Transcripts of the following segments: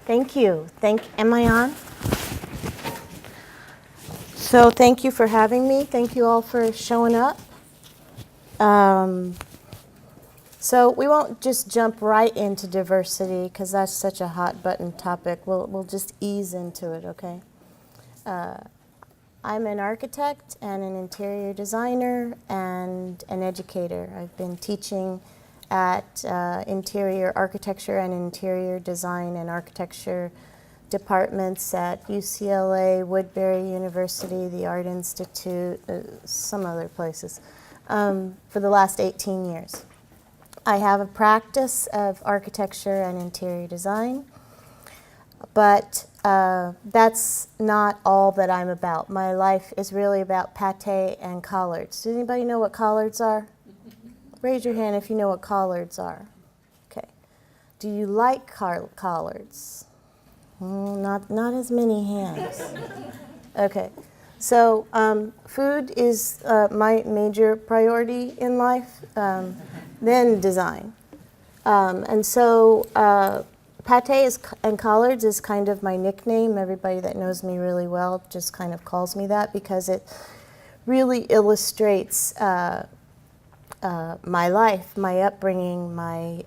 Thank you. Am I on? So thank you for having me. Thank you all for showing up. So we won't just jump right into diversity because that's such a hot button topic. We'll just ease into it, okay? I'm an architect and an interior designer and an educator. I've been teaching at interior architecture and interior design and architecture departments at UCLA, Woodbury University, the Art Institute, some other places, for the last 18 years. I have a practice of architecture and interior design, but that's not all that I'm about. My life is really about pate and collards. Does anybody know what collards are? Raise your hand if you know what collards are. Okay. Do you like collards? Not as many hands. Okay. So food is my major priority in life, then design. And so pate and collards is kind of my nickname. Everybody that knows me really well just kind of calls me that because it really illustrates my life, my upbringing, my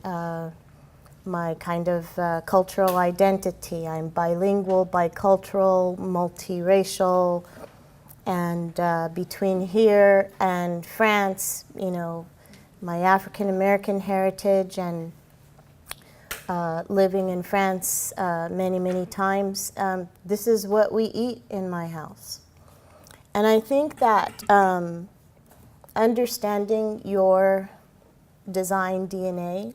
kind of cultural identity. I'm bilingual, bicultural, multiracial, and between here and France, you know, my African American heritage and living in France many, many times, this is what we eat in my house. And I think that understanding your design DNA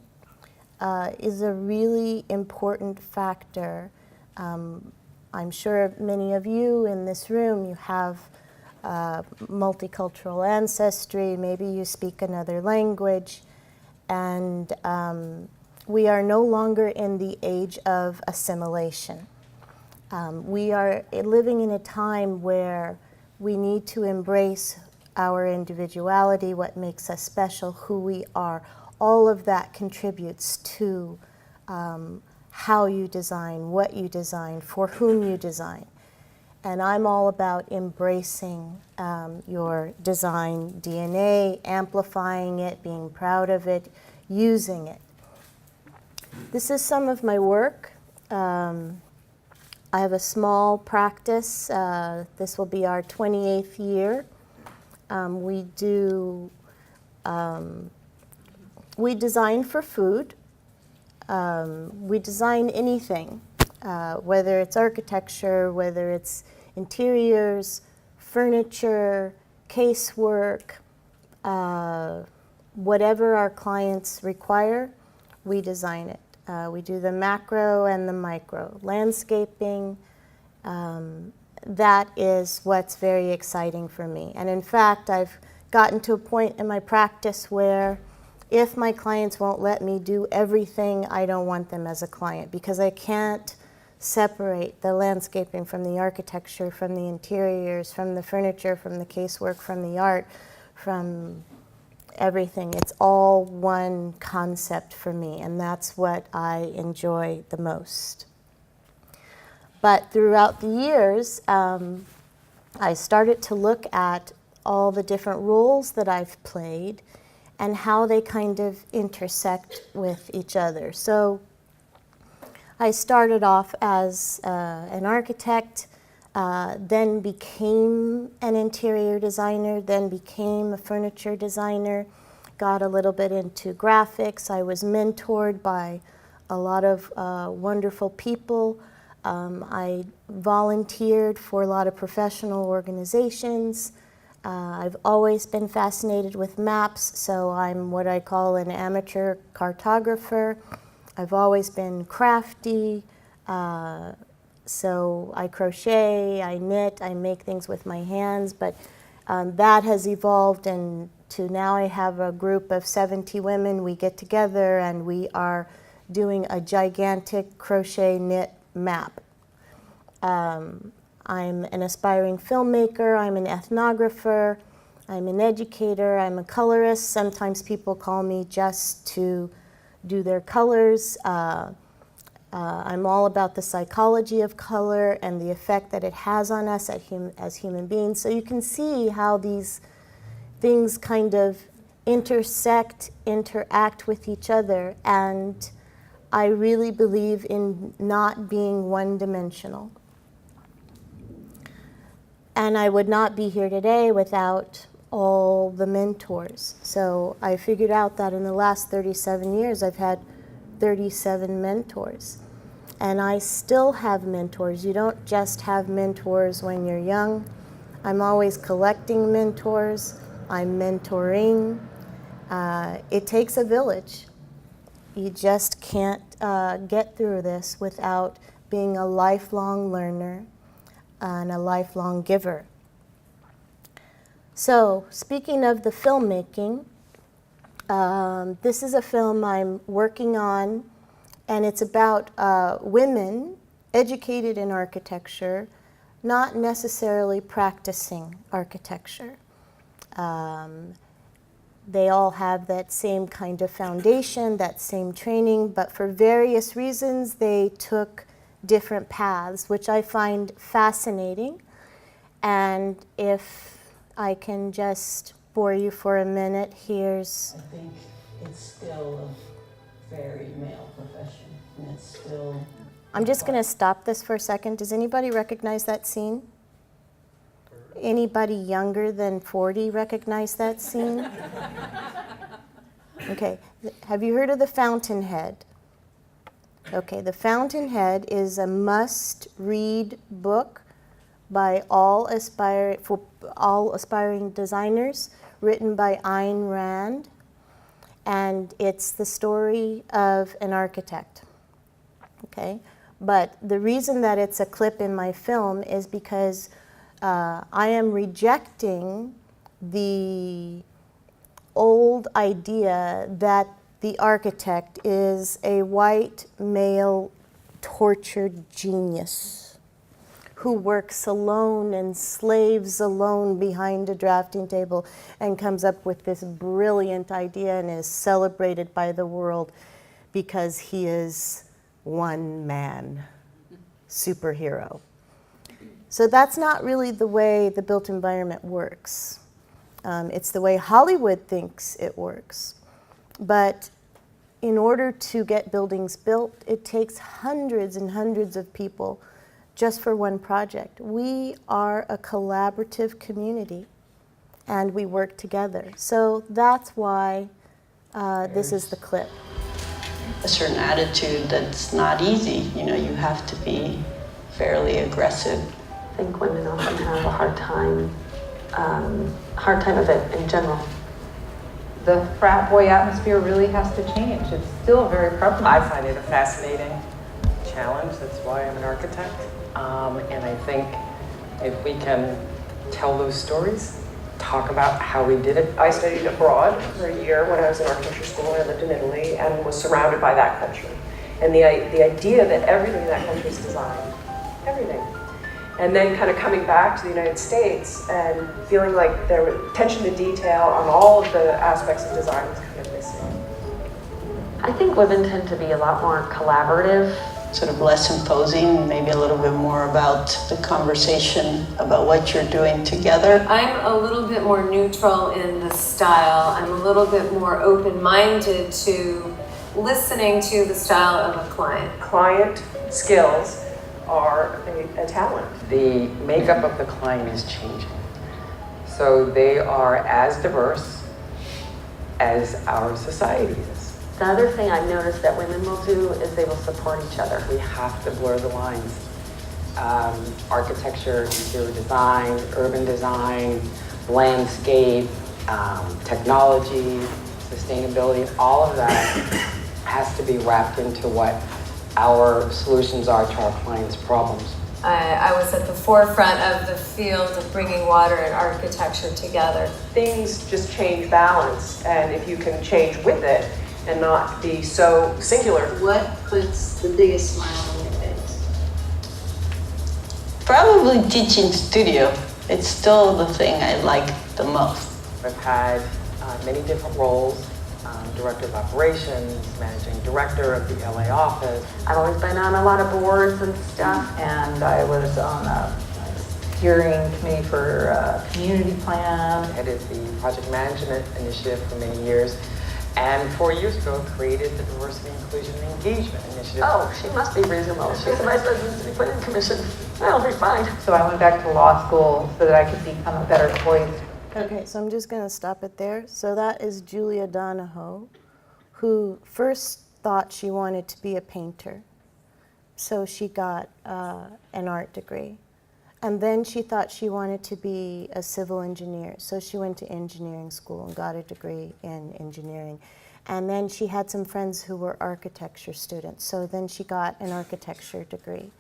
is a really important factor. I'm sure many of you in this room, you have multicultural ancestry, maybe you speak another language, and we are no longer in the age of assimilation. We are living in a time where we need to embrace our individuality, what makes us special, who we are. All of that contributes to how you design, what you design, for whom you design. And I'm all about embracing your design DNA, amplifying it, being proud of it, using it. This is some of my work. I have a small practice. This will be our 28th year. We design for food. We design anything, whether it's architecture, whether it's interiors, furniture, casework, whatever our clients require, we design it. We do the macro and the micro. Landscaping, that is what's very exciting for me. And in fact, I've gotten to a point in my practice where if my clients won't let me do everything, I don't want them as a client because I can't separate the landscaping from the architecture, from the interiors, from the furniture, from the casework, from the art, from everything. It's all one concept for me, and that's what I enjoy the most. But throughout the years, I started to look at all the different roles that I've played and how they kind of intersect with each other. So I started off as an architect, then became an interior designer, then became a furniture designer, got a little bit into graphics. I was mentored by a lot of wonderful people. I volunteered for a lot of professional organizations. I've always been fascinated with maps, so I'm what I call an amateur cartographer. I've always been crafty, so I crochet, I knit, I make things with my hands, but that has evolved into now I have a group of 70 women. We get together and we are doing a gigantic crochet knit map. I'm an aspiring filmmaker, I'm an ethnographer, I'm an educator, I'm a colorist. Sometimes people call me just to do their colors. I'm all about the psychology of color and the effect that it has on us as human beings. So you can see how these things kind of intersect, interact with each other, and I really believe in not being one-dimensional. And I would not be here today without all the mentors. So I figured out that in the last 37 years, I've had 37 mentors. And I still have mentors. You don't just have mentors when you're young. I'm always collecting mentors. I'm mentoring. It takes a village. You just can't get through this without being a lifelong learner and a lifelong giver. So, speaking of the filmmaking, this is a film I'm working on, and it's about women educated in architecture, not necessarily practicing architecture. They all have that same kind of foundation, that same training, but for various reasons they took different paths, which I find fascinating. And if I can just bore you for a minute, here's... I think it's still a very male profession, and it's still... I'm just going to stop this for a second. Does anybody recognize that scene? Anybody younger than 40 recognize that scene? Okay, have you heard of the Fountainhead? Okay, the Fountainhead is a must-read book by all aspiring designers, written by Ayn Rand, and it's the story of an architect. Okay, but the reason that it's a clip in my film is because I am rejecting the old idea that the architect is a white, male, tortured genius who works alone and slaves alone behind a drafting table and comes up with this brilliant idea and is celebrated by the world because he is one man superhero. So that's not really the way the built environment works. It's the way Hollywood thinks it works. But in order to get buildings built, it takes hundreds and hundreds of people just for one project. We are a collaborative community, and we work together. So that's why this is the clip. A certain attitude that's not easy. You know, you have to be fairly aggressive. I think women often have a hard time of it in general. The frat boy atmosphere really has to change. It's still very prevalent. I find it a fascinating challenge. That's why I'm an architect. And I think if we can tell those stories, talk about how we did it. I studied abroad for a year when I was in architecture school. I lived in Italy and was surrounded by that country. And the idea that everything in that country is designed, everything. And then kind of coming back to the United States and feeling like there was attention to detail on all of the aspects of design was kind of missing. I think women tend to be a lot more collaborative. Sort of less imposing, maybe a little bit more about the conversation about what you're doing together. I'm a little bit more neutral in the style. I'm a little bit more open-minded to listening to the style of a client. Client skills are a talent. The makeup of the client is changing. So they are as diverse as our society is. The other thing I've noticed that women will do is they will support each other. We have to blur the lines. Architecture, interior design, urban design, landscape, technology, sustainability, all of that has to be wrapped into what our solutions are to our clients' problems. I was at the forefront of the field of bringing water and architecture together. Things just change balance, and if you can change with it and not be so singular. What puts the biggest smile on your face? Probably teaching studio. It's still the thing I like the most. I've had many different roles, director of operations, managing director of the LA office. I've always been on a lot of boards and stuff. And I was on a steering committee for a community plan. Headed the project management initiative for many years. And 4 years ago, created the Diversity, Inclusion, and Engagement Initiative. Oh, she must be reasonable. She's the vice president to be put in commission. That'll be fine. So I went back to law school so that I could become a better voice. Okay, so I'm just going to stop it there. So that is Julia Donahoe, who first thought she wanted to be a painter. So she got an art degree. And then she thought she wanted to be a civil engineer. So she went to engineering school and got a degree in engineering. And then she had some friends who were architecture students. So then she got an architecture degree.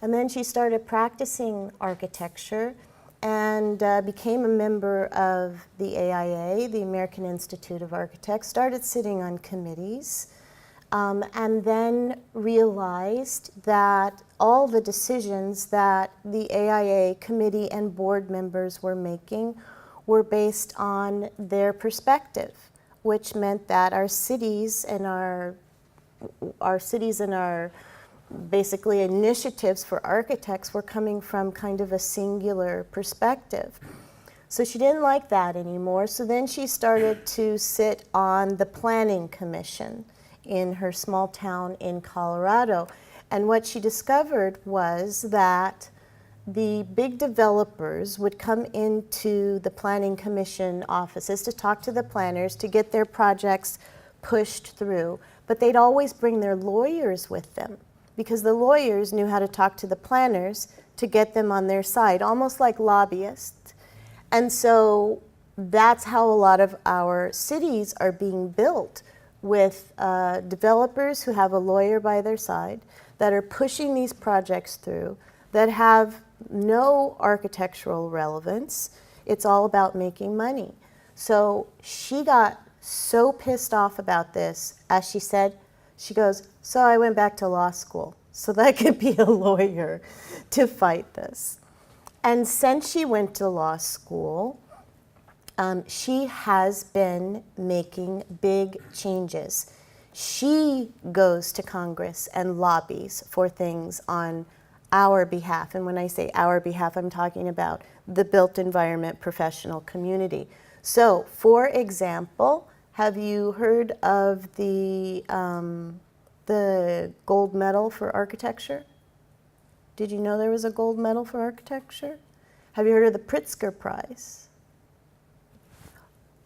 And then she started practicing architecture and became a member of the AIA, the American Institute of Architects, started sitting on committees, and then realized that all the decisions that the AIA committee and board members were making were based on their perspective, which meant that our cities and our basically initiatives for architects were coming from kind of a singular perspective. So she didn't like that anymore, so then she started to sit on the planning commission in her small town in Colorado. And what she discovered was that the big developers would come into the planning commission offices to talk to the planners to get their projects pushed through, but they'd always bring their lawyers with them, because the lawyers knew how to talk to the planners to get them on their side, almost like lobbyists. And so that's how a lot of our cities are being built, with developers who have a lawyer by their side, that are pushing these projects through, that have no architectural relevance. It's all about making money. So she got so pissed off about this, as she said, she goes, so I went back to law school so that I could be a lawyer to fight this. And since she went to law school, she has been making big changes. She goes to Congress and lobbies for things on our behalf. And when I say our behalf, I'm talking about the built environment professional community. So, for example, have you heard of the gold medal for architecture? Did you know there was a gold medal for architecture? Have you heard of the Pritzker Prize?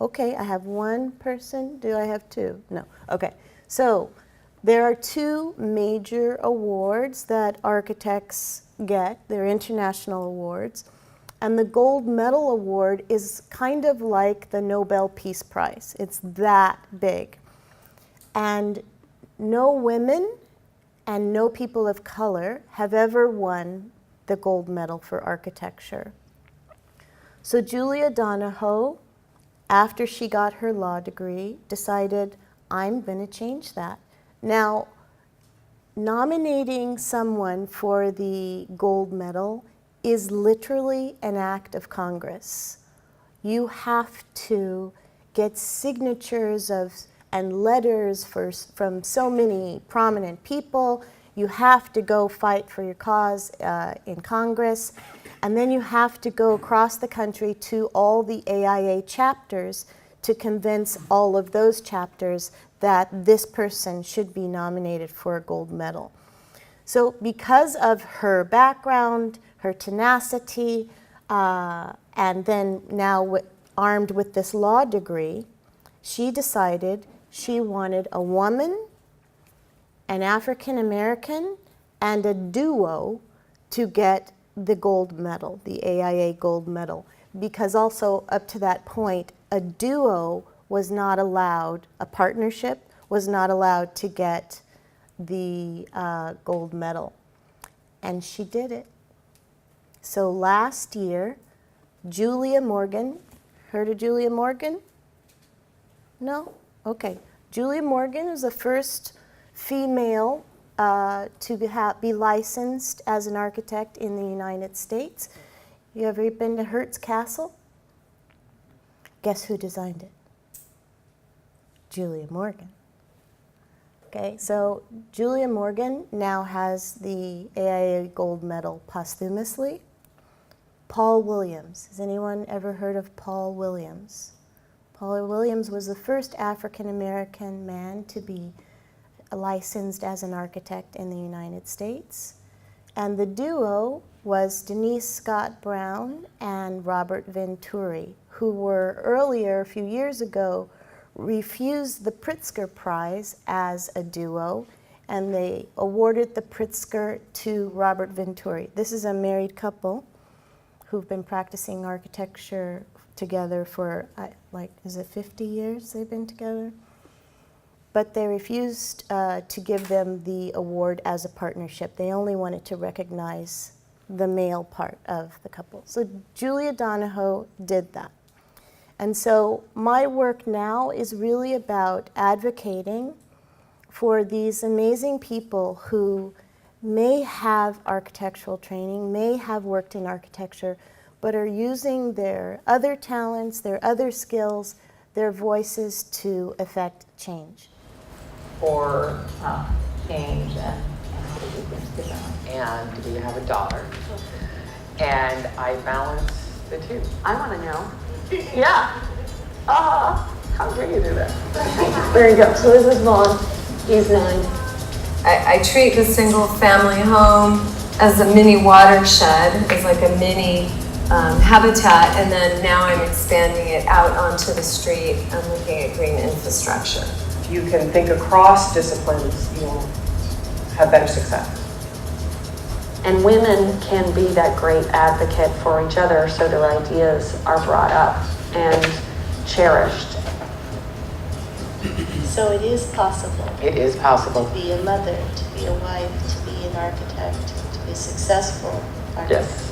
Okay, I have one person. Do I have two? No. Okay. So there are two major awards that architects get. They're international awards. And the Gold Medal Award is kind of like the Nobel Peace Prize. It's that big. And no women and no people of color have ever won the gold medal for architecture. So Julia Donahoe, after she got her law degree, decided, I'm going to change that. Now, nominating someone for the gold medal is literally an act of Congress. You have to get signatures and letters from so many prominent people. You have to go fight for your cause in Congress. And then you have to go across the country to all the AIA chapters to convince all of those chapters that this person should be nominated for a gold medal. So because of her background, her tenacity, and then now armed with this law degree, she decided she wanted a woman, an African American, and a duo to get the gold medal, the AIA gold medal, because also up to that point, a duo was not allowed, a partnership was not allowed to get the gold medal. And she did it. So last year, Julia Morgan, heard of Julia Morgan? No? Okay. Julia Morgan is the first female to be licensed as an architect in the United States. You ever been to Hearst Castle? Guess who designed it? Julia Morgan. Okay, so Julia Morgan now has the AIA Gold Medal posthumously. Paul Williams. Has anyone ever heard of Paul Williams? Paul Williams was the first African American man to be licensed as an architect in the United States. And the duo was Denise Scott Brown and Robert Venturi, who were earlier, a few years ago, refused the Pritzker Prize as a duo, and they awarded the Pritzker to Robert Venturi. This is a married couple who've been practicing architecture together for, is it 50 years they've been together? But they refused to give them the award as a partnership. They only wanted to recognize the male part of the couple. So Julia Donahoe did that. And so my work now is really about advocating for these amazing people who may have architectural training, may have worked in architecture, but are using their other talents, their other skills, their voices to affect change. Or change and how to do things differently. And we have a daughter. And I balance the two. I want to know. Yeah. How do you do that? There you go. So this is Vaughn. He's 9. I treat the single family home as a mini watershed, as like a mini habitat, and then now I'm expanding it out onto the street and looking at green infrastructure. If you can think across disciplines, you'll have better success. And women can be that great advocate for each other so their ideas are brought up and cherished. So it is possible It is possible. to be a mother, to be a wife, to be an architect, to be successful architect. Yes.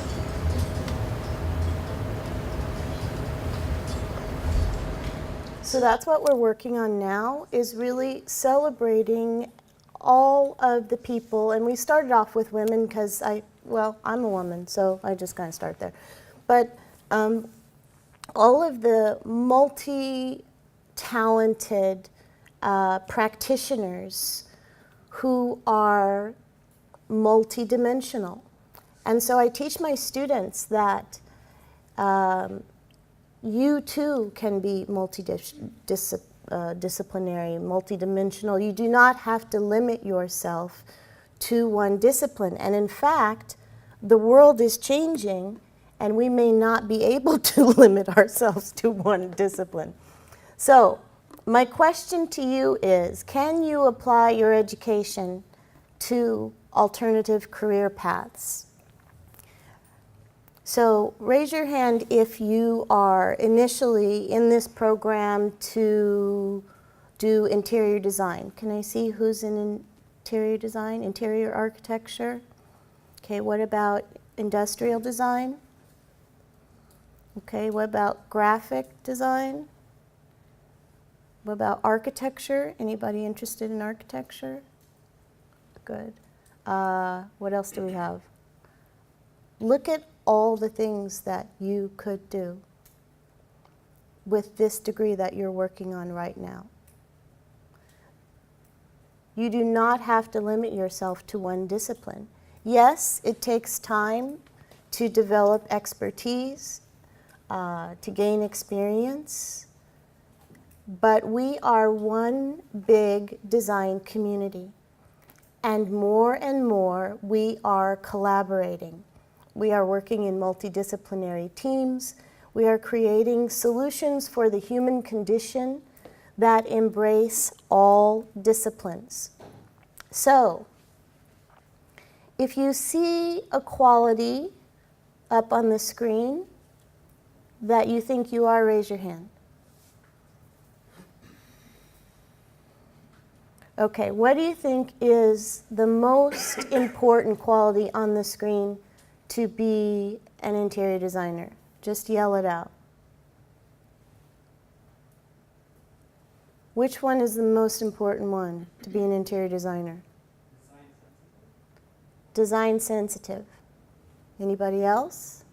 So that's what we're working on now, is really celebrating all of the people. And we started off with women because I'm a woman, so I just kind of start there. But all of the multi-talented practitioners who are multidimensional. And so I teach my students that you too can be multidisciplinary, multidimensional. You do not have to limit yourself to one discipline. And in fact, the world is changing, and we may not be able to limit ourselves to one discipline. So my question to you is, can you apply your education to alternative career paths? So raise your hand if you are initially in this program to do interior design. Can I see who's in interior design, interior architecture? Okay, what about industrial design? Okay, what about graphic design? What about architecture? Anybody interested in architecture? Good. What else do we have? Look at all the things that you could do with this degree that you're working on right now. You do not have to limit yourself to one discipline. Yes, it takes time to develop expertise, to gain experience, but we are one big design community. And more, we are collaborating. We are working in multidisciplinary teams. We are creating solutions for the human condition that embrace all disciplines. So, if you see a quality up on the screen that you think you are, raise your hand. Okay, what do you think is the most important quality on the screen to be an interior designer? Just yell it out. Which one is the most important one to be an interior designer? Design sensitive. Anybody else?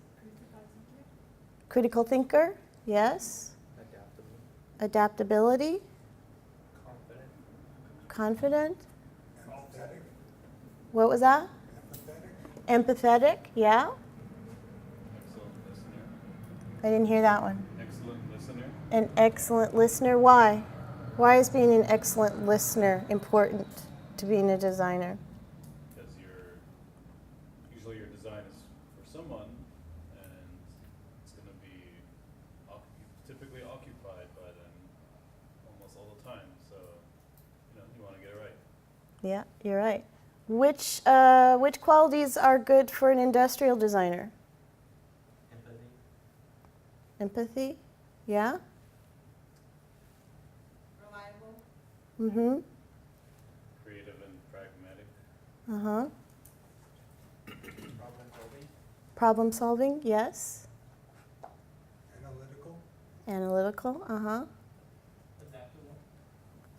Critical thinker? Yes. Adaptability. Confident? What was that? Empathetic, yeah. Excellent listener. I didn't hear that one. Excellent listener. An excellent listener, why? Why is being an excellent listener important to being a designer? Because usually your design is for someone, and it's going to be typically occupied by them almost all the time. So, you want to get it right. Yeah, you're right. Which qualities are good for an industrial designer? Empathy, yeah. Reliable. Creative and pragmatic. Problem solving. Problem solving, yes. Analytical,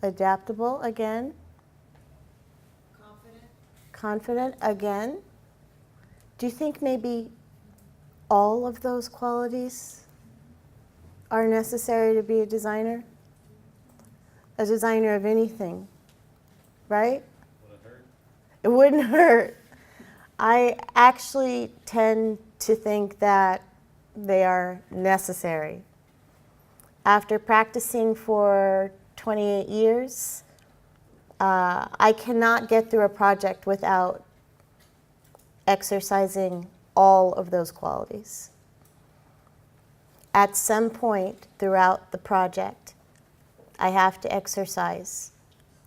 Adaptable, again. Confident, again. Do you think maybe all of those qualities are necessary to be a designer? A designer of anything, right? Wouldn't hurt. It wouldn't hurt. I actually tend to think that they are necessary. After practicing for 28 years, I cannot get through a project without exercising all of those qualities. At some point throughout the project, I have to exercise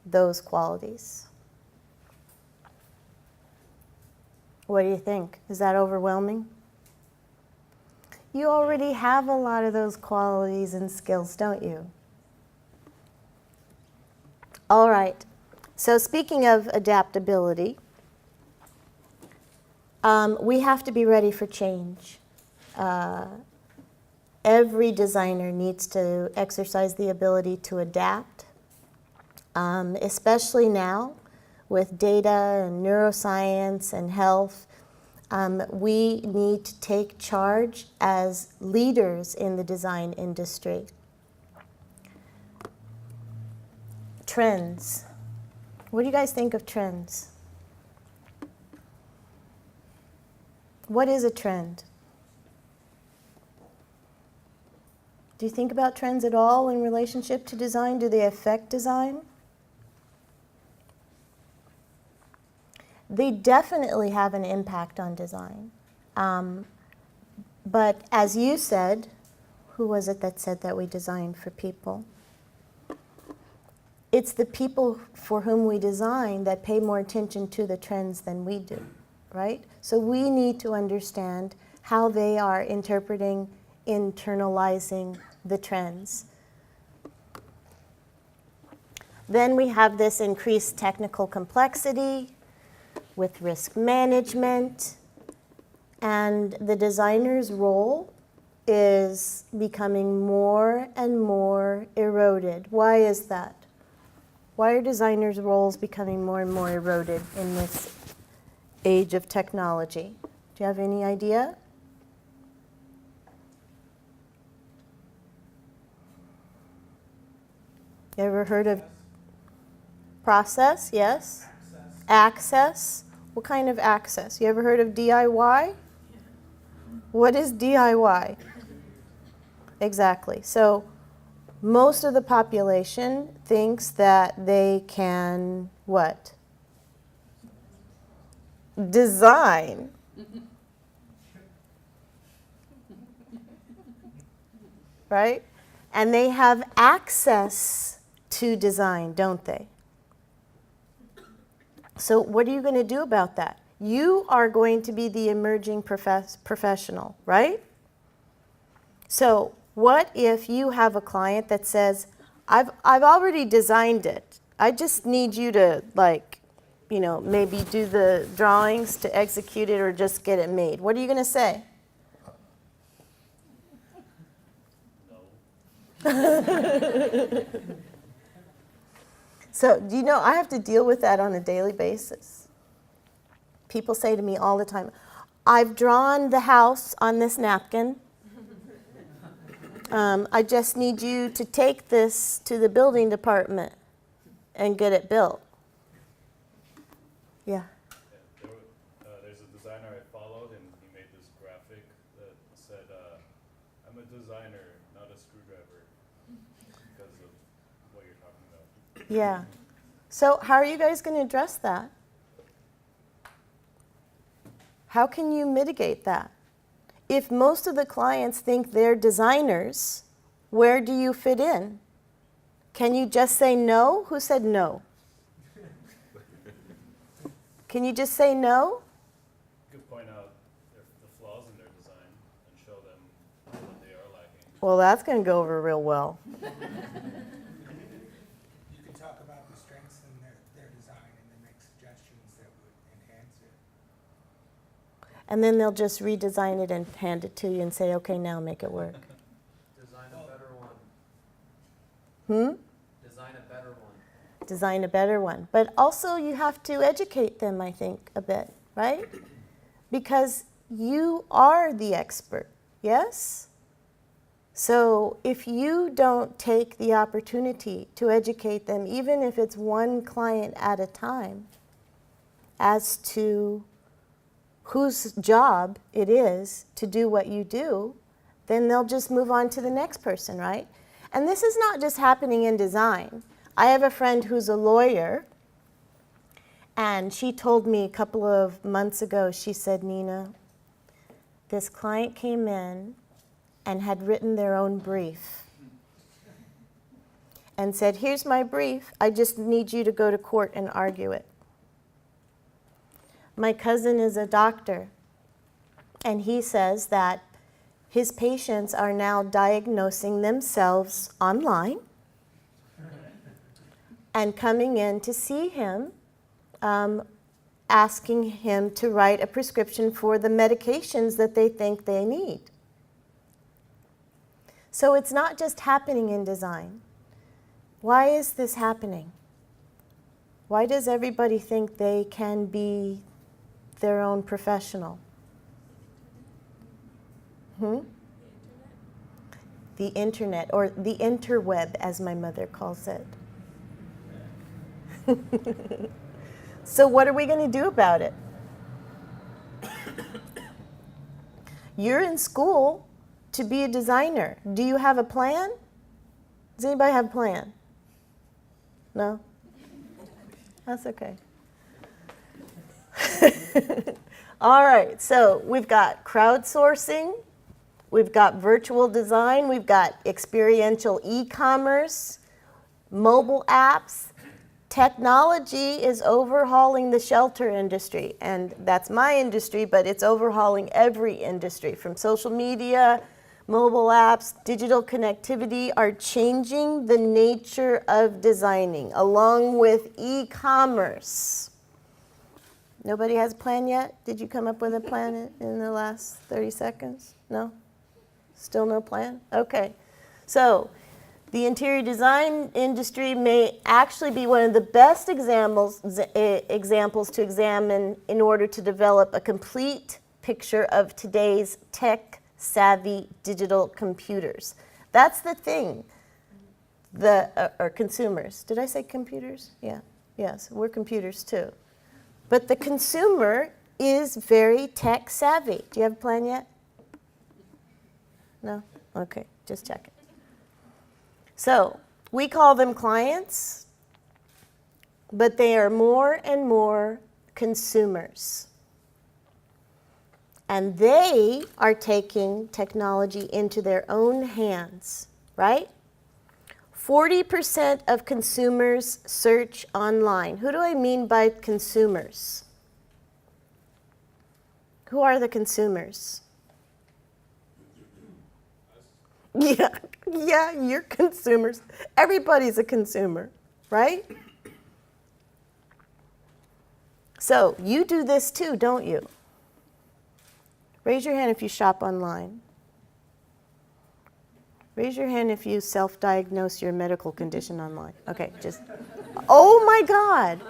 those qualities. What do you think? Is that overwhelming? You already have a lot of those qualities and skills, don't you? All right. So speaking of adaptability, we have to be ready for change. Every designer needs to exercise the ability to adapt, especially now with data and neuroscience and health. We need to take charge as leaders in the design industry. Trends. What do you guys think of trends? What is a trend? Do you think about trends at all in relationship to design? Do they affect design? They definitely have an impact on design. But as you said, who was it that said that we design for people? It's the people for whom we design that pay more attention to the trends than we do, right? So we need to understand how they are interpreting, internalizing the trends. Then we have this increased technical complexity with risk management, and the designer's role is becoming more and more eroded. Why is that? Why are designers' roles becoming more and more eroded in this age of technology? Do you have any idea? You ever heard of process? Yes. Access. What kind of access? You ever heard of DIY? What is DIY? Exactly. So most of the population thinks that they can what? Design. Right? And they have access to design, don't they? So what are you going to do about that? You are going to be the emerging professional, right? So what if you have a client that says, I've already designed it. I just need you to, like, maybe do the drawings to execute it or just get it made. What are you going to say? No. So, I have to deal with that on a daily basis. People say to me all the time, I've drawn the house on this napkin. I just need you to take this to the building department and get it built. Yeah. There's a designer I followed, and he made this graphic that said, I'm a designer, not a screwdriver, because of what you're talking about. Yeah. So how are you guys going to address that? How can you mitigate that? If most of the clients think they're designers, where do you fit in? Can you just say no? Who said no? Can you just say no? You could point out the flaws in their design and show them what they are lacking. Well, that's going to go over real well. You can talk about the strengths in their design and then make suggestions that would enhance it. And then they'll just redesign it and hand it to you and say, okay, now make it work. Design a better one. Design a better one. Design a better one. But also you have to educate them, I think, a bit, right? Because you are the expert, yes? So if you don't take the opportunity to educate them, even if it's one client at a time, as to whose job it is to do what you do, then they'll just move on to the next person, right? And this is not just happening in design. I have a friend who's a lawyer, and she told me a couple of months ago, she said, Nina, this client came in and had written their own brief and said, here's my brief, I just need you to go to court and argue it. My cousin is a doctor, and he says that his patients are now diagnosing themselves online and coming in to see him, asking him to write a prescription for the medications that they think they need. So it's not just happening in design. Why is this happening? Why does everybody think they can be their own professional? The internet, or the interweb, as my mother calls it. So what are we going to do about it? You're in school to be a designer. Do you have a plan? Does anybody have a plan? No? That's okay. All right, so we've got crowdsourcing, we've got virtual design, we've got experiential e-commerce, mobile apps. Technology is overhauling the shelter industry, and that's my industry, but it's overhauling every industry, from social media, mobile apps, digital connectivity are changing the nature of designing, along with e-commerce. Nobody has a plan yet? Did you come up with a plan in the last 30 seconds? No? Still no plan? Okay. So the interior design industry may actually be one of the best examples to examine in order to develop a complete picture of today's tech-savvy digital computers. That's the thing. Or consumers. Did I say computers? Yeah. Yes, we're computers too. But the consumer is very tech savvy. Do you have a plan yet? No? Okay, just check it. So we call them clients, but they are more and more consumers. And they are taking technology into their own hands, right? 40% of consumers search online. Who do I mean by consumers? Who are the consumers? Yeah, you're consumers. Everybody's a consumer, right? So you do this too, don't you? Raise your hand if you shop online. Raise your hand if you self-diagnose your medical condition online. Okay, just, oh my God.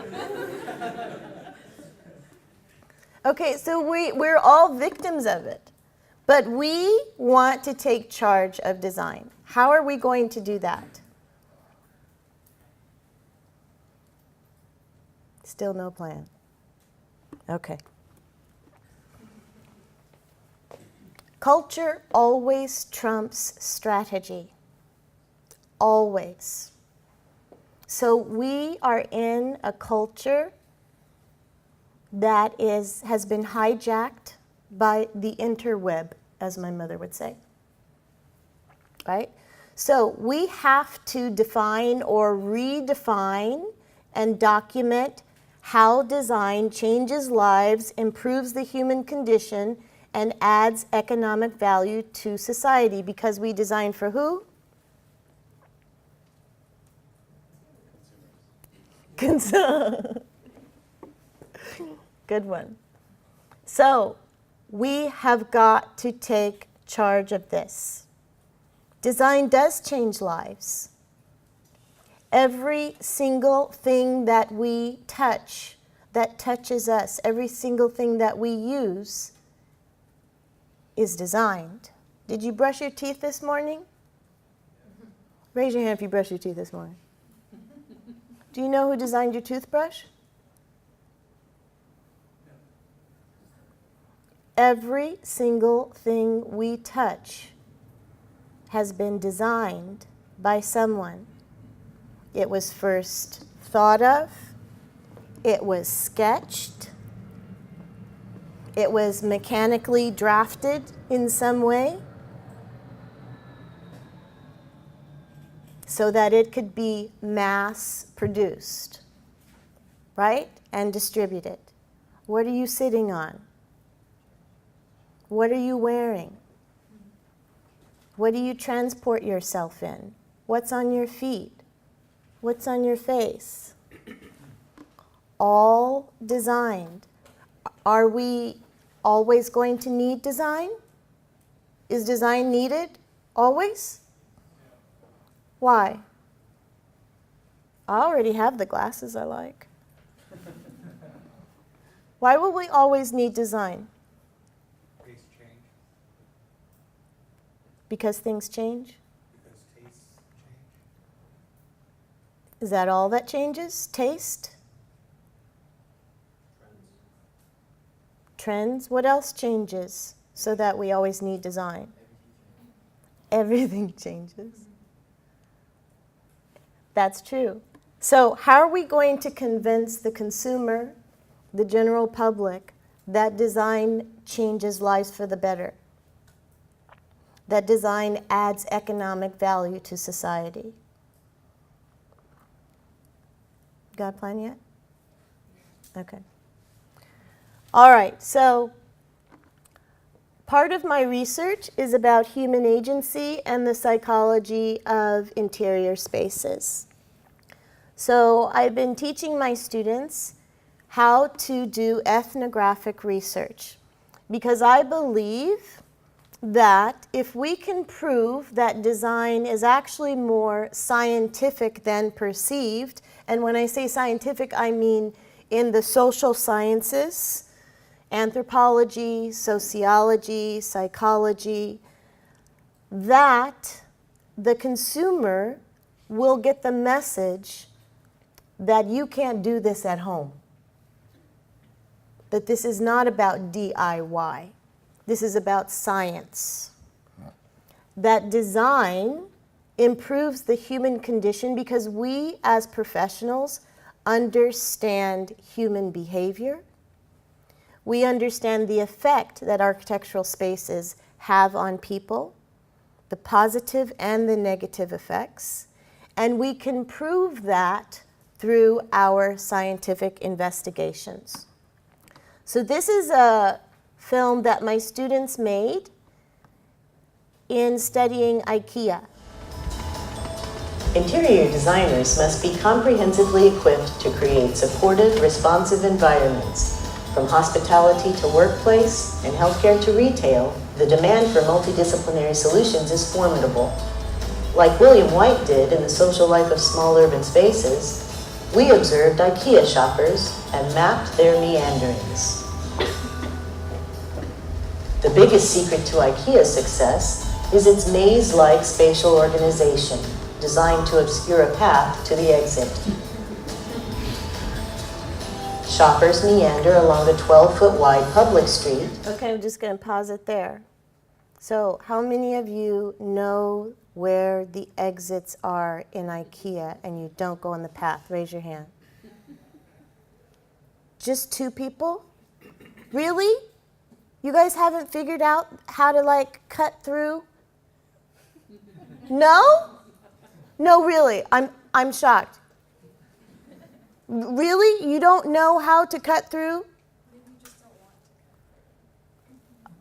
Okay, so we're all victims of it. But we want to take charge of design. How are we going to do that? Still no plan. Okay. Culture always trumps strategy. Always. So we are in a culture that has been hijacked by the interweb, as my mother would say. Right? So we have to define or redefine and document how design changes lives, improves the human condition, and adds economic value to society, because we design for who? Consumers. Good one. So we have got to take charge of this. Design does change lives. Every single thing that we touch, that touches us, every single thing that we use is designed. Did you brush your teeth this morning? Raise your hand if you brushed your teeth this morning. Do you know who designed your toothbrush? Every single thing we touch has been designed by someone. It was first thought of, it was sketched, it was mechanically drafted in some way so that it could be mass produced, right? And distributed. What are you sitting on? What are you wearing? What do you transport yourself in? What's on your feet? What's on your face? All designed. Are we always going to need design? Is design needed always? Why? I already have the glasses I like. Why will we always need design? Tastes change. Because things change? Because tastes change. Is that all that changes? Taste? Trends? What else changes so that we always need design? Everything changes. That's true. So how are we going to convince the consumer, the general public, that design changes lives for the better? That design adds economic value to society? Got a plan yet? Okay. All right, so part of my research is about human agency and the psychology of interior spaces. So I've been teaching my students how to do ethnographic research, because I believe that if we can prove that design is actually more scientific than perceived, and when I say scientific, I mean in the social sciences, anthropology, sociology, psychology, that the consumer will get the message that you can't do this at home. That this is not about DIY. This is about science. That design improves the human condition because we as professionals understand human behavior. We understand the effect that architectural spaces have on people, the positive and the negative effects, and we can prove that through our scientific investigations. So this is a film that my students made in studying IKEA. Interior designers must be comprehensively equipped to create supportive, responsive environments. From hospitality to workplace and healthcare to retail, the demand for multidisciplinary solutions is formidable. Like William White did in The Social Life of Small Urban Spaces, we observed IKEA shoppers and mapped their meanderings. The biggest secret to IKEA's success is its maze-like spatial organization, designed to obscure a path to the exit. Shoppers meander along a 12-foot wide public street. Okay, I'm just going to pause it there. So how many of you know where the exits are in IKEA and you don't go on the path? Raise your hand. Just 2 people? Really? You guys haven't figured out how to like cut through? No? No, really. I'm shocked. Really? You don't know how to cut through?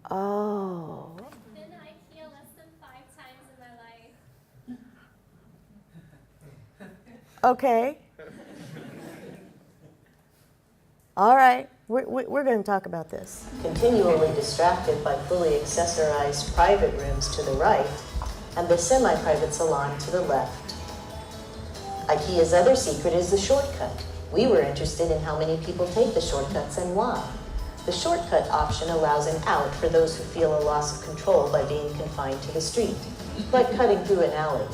Oh. I've been to IKEA less than 5 times in my life. Okay. All right. We're going to talk about this. Continually distracted by fully accessorized private rooms to the right and the semi-private salon to the left. IKEA's other secret is the shortcut. We were interested in how many people take the shortcuts and why. The shortcut option allows an out for those who feel a loss of control by being confined to the street, like cutting through an alley.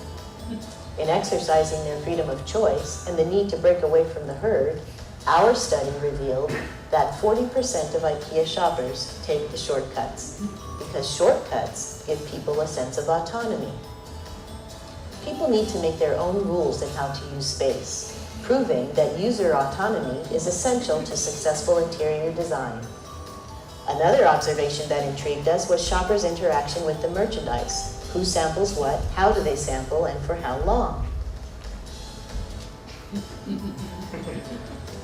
In exercising their freedom of choice and the need to break away from the herd, our study revealed that 40% of IKEA shoppers take the shortcuts, because shortcuts give people a sense of autonomy. People need to make their own rules in how to use space, proving that user autonomy is essential to successful interior design. Another observation that intrigued us was shoppers' interaction with the merchandise. Who samples what, how do they sample, and for how long?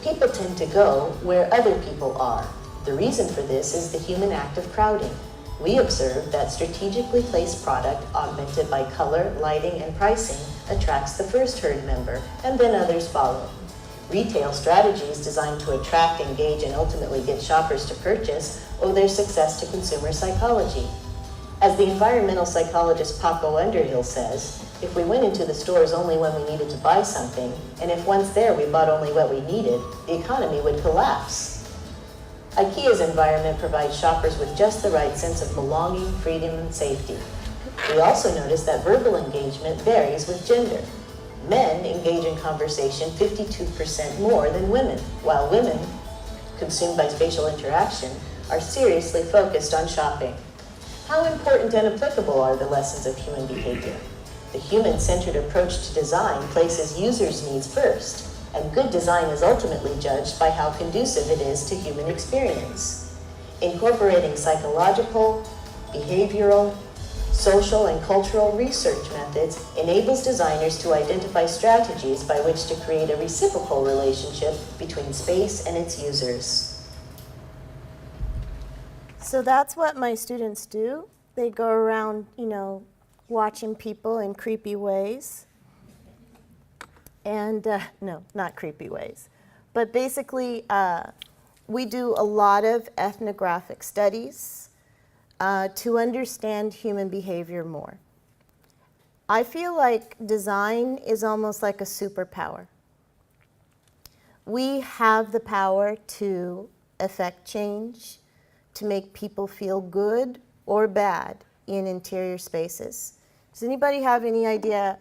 People tend to go where other people are. The reason for this is the human act of crowding. We observed that strategically placed product augmented by color, lighting, and pricing attracts the first herd member, and then others follow. Retail strategies designed to attract, engage, and ultimately get shoppers to purchase owe their success to consumer psychology. As the environmental psychologist Paco Underhill says, if we went into the stores only when we needed to buy something, and if once there we bought only what we needed, the economy would collapse. IKEA's environment provides shoppers with just the right sense of belonging, freedom, and safety. We also noticed that verbal engagement varies with gender. Men engage in conversation 52% more than women, while women, consumed by spatial interaction, are seriously focused on shopping. How important and applicable are the lessons of human behavior? The human-centered approach to design places users' needs first, and good design is ultimately judged by how conducive it is to human experience. Incorporating psychological, behavioral, social, and cultural research methods enables designers to identify strategies by which to create a reciprocal relationship between space and its users. So that's what my students do. They go around, watching people in creepy ways. And, no, not creepy ways. But basically, we do a lot of ethnographic studies to understand human behavior more. I feel like design is almost like a superpower. We have the power to affect change, to make people feel good or bad in interior spaces. Does anybody have any idea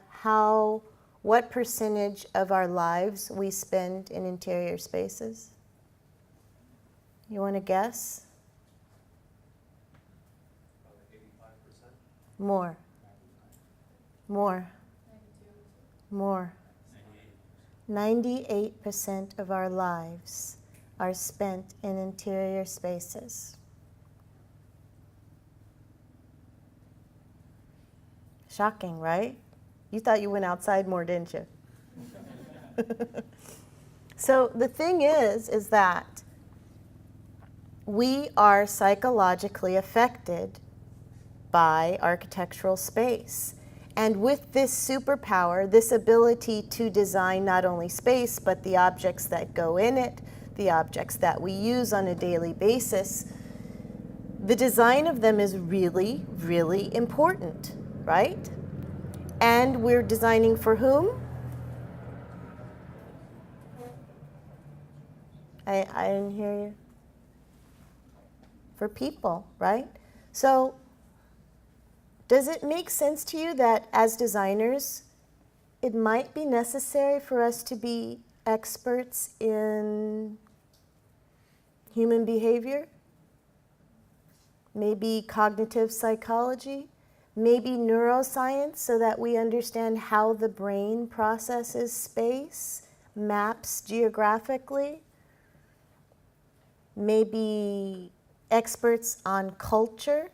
what percentage of our lives we spend in interior spaces? You want to guess? More. More. More. 98% of our lives are spent in interior spaces. Shocking, right? You thought you went outside more, didn't you? So the thing is that we are psychologically affected by architectural space. And with this superpower, this ability to design not only space, but the objects that go in it, the objects that we use on a daily basis, the design of them is really, really important, right? And we're designing for whom? I didn't hear you. For people, right? So does it make sense to you that as designers, it might be necessary for us to be experts in human behavior, maybe cognitive psychology, maybe neuroscience so that we understand how the brain processes space, maps geographically, maybe experts on culture.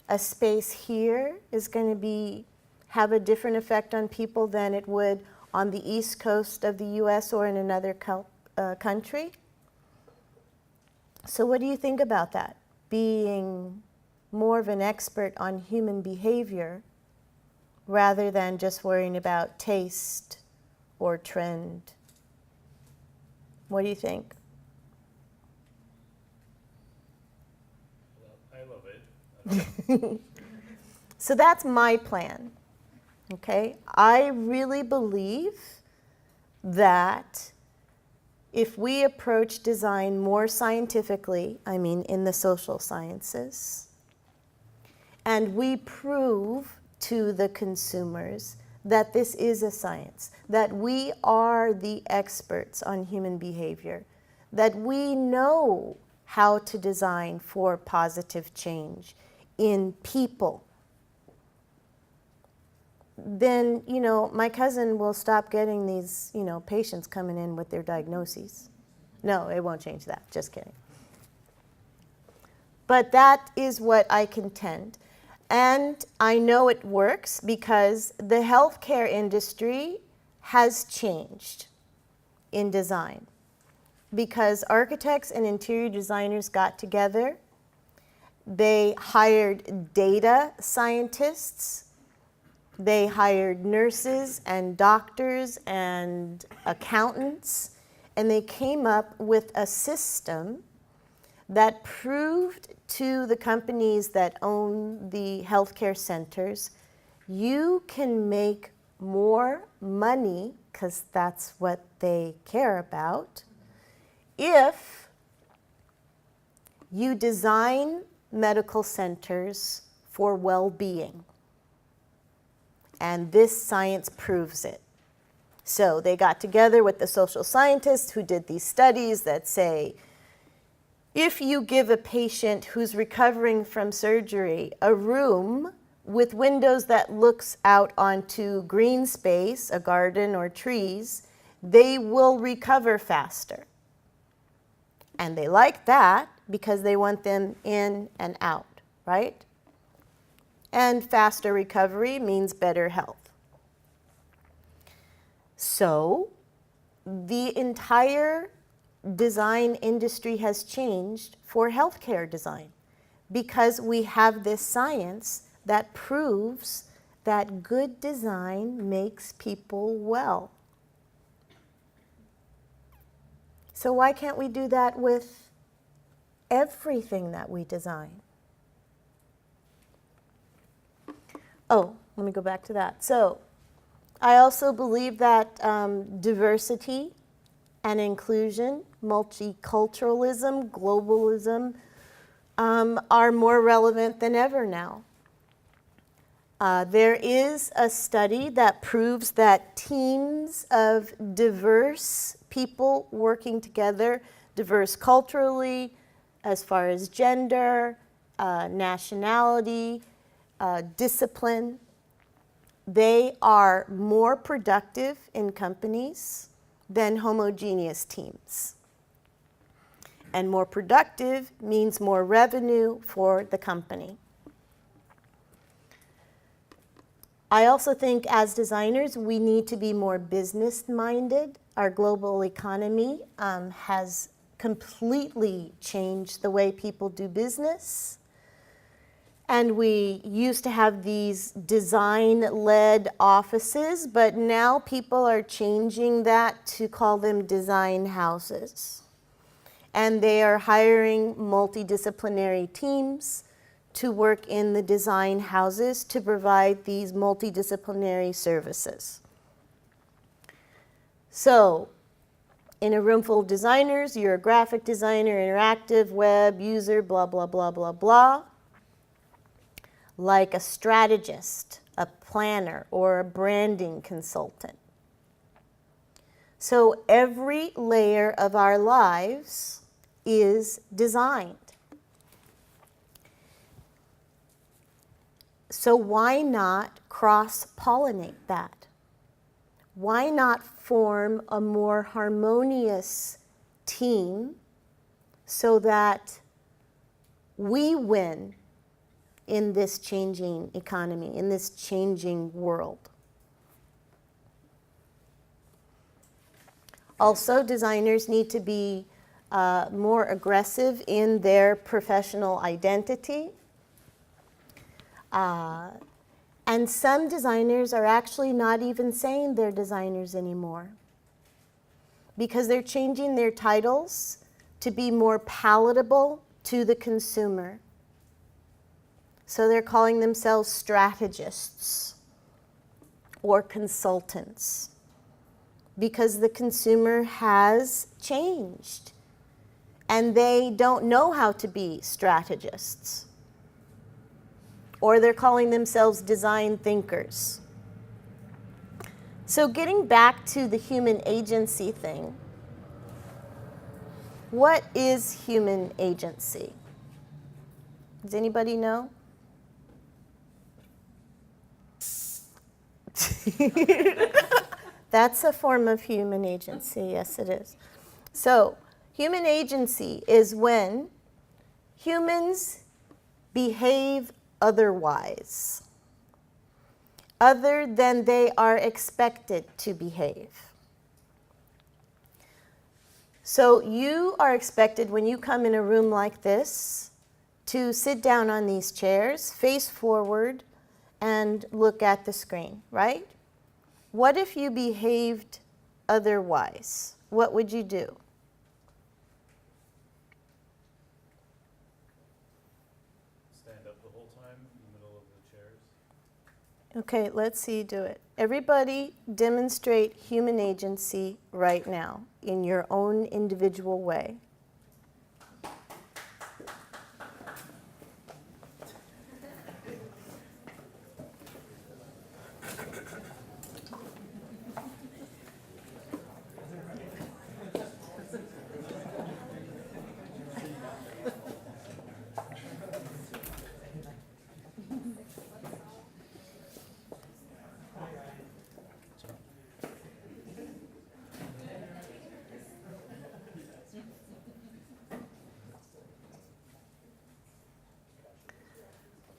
A space here is going to have a different effect on people than it would on the east coast of the US or in another country. So what do you think about that? Being more of an expert on human behavior rather than just worrying about taste or trend. What do you think? I love it. So that's my plan. Okay? I really believe that if we approach design more scientifically, I mean in the social sciences, and we prove to the consumers that this is a science, that we are the experts on human behavior, that we know how to design for positive change in people, then, you know, my cousin will stop getting these, you know, patients coming in with their diagnoses. No, it won't change that, just kidding. But that is what I contend. And I know it works because the healthcare industry has changed in design. Because architects and interior designers got together, they hired data scientists, they hired nurses and doctors and accountants, and they came up with a system that proved to the companies that own the healthcare centers, you can make more money, because that's what they care about, if you design medical centers for well-being. And this science proves it. So they got together with the social scientists who did these studies that say, if you give a patient who's recovering from surgery a room with windows that looks out onto green space, a garden or trees, they will recover faster. And they like that because they want them in and out, right? And faster recovery means better health. So the entire design industry has changed for healthcare design because we have this science that proves that good design makes people well. So why can't we do that with everything that we design? Oh, let me go back to that. So I also believe that diversity and inclusion, multiculturalism, globalism, are more relevant than ever now. There is a study that proves that teams of diverse people working together, diverse culturally, as far as gender, nationality, discipline, they are more productive in companies than homogeneous teams. And more productive means more revenue for the company. I also think as designers, we need to be more business-minded. Our global economy has completely changed the way people do business. And we used to have these design-led offices, but now people are changing that to call them design houses. And they are hiring multidisciplinary teams to work in the design houses to provide these multidisciplinary services. So, in a room full of designers, you're a graphic designer, interactive, web, user, blah, blah, blah, blah, blah. Like a strategist, a planner, or a branding consultant. So every layer of our lives is designed. So why not cross-pollinate that? Why not form a more harmonious team so that we win in this changing economy, in this changing world? Also, designers need to be more aggressive in their professional identity. And some designers are actually not even saying they're designers anymore because they're changing their titles to be more palatable to the consumer. So they're calling themselves strategists or consultants because the consumer has changed and they don't know how to be strategists. Or they're calling themselves design thinkers. So getting back to the human agency thing, what is human agency? Does anybody know? That's a form of human agency, yes it is. So human agency is when humans behave otherwise, other than they are expected to behave. So you are expected when you come in a room like this to sit down on these chairs, face forward, and look at the screen, right? What if you behaved otherwise? What would you do? Okay, let's see you do it. Everybody demonstrate human agency right now in your own individual way.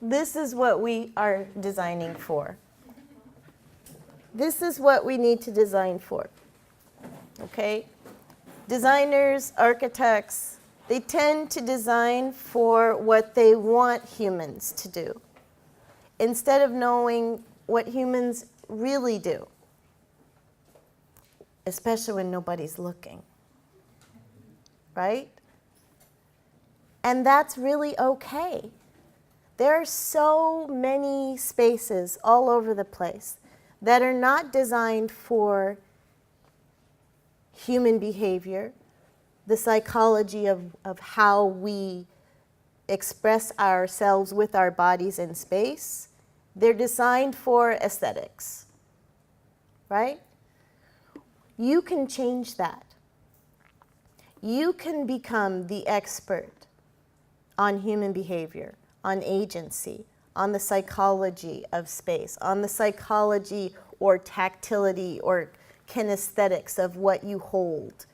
This is what we are designing for. This is what we need to design for. Okay? Designers, architects, they tend to design for what they want humans to do instead of knowing what humans really do, especially when nobody's looking. Right? And that's really okay. There are so many spaces all over the place that are not designed for human behavior, the psychology of how we express ourselves with our bodies in space. They're designed for aesthetics, right? You can change that. You can become the expert on human behavior, on agency, on the psychology of space, on the psychology or tactility or kinesthetics of what you hold.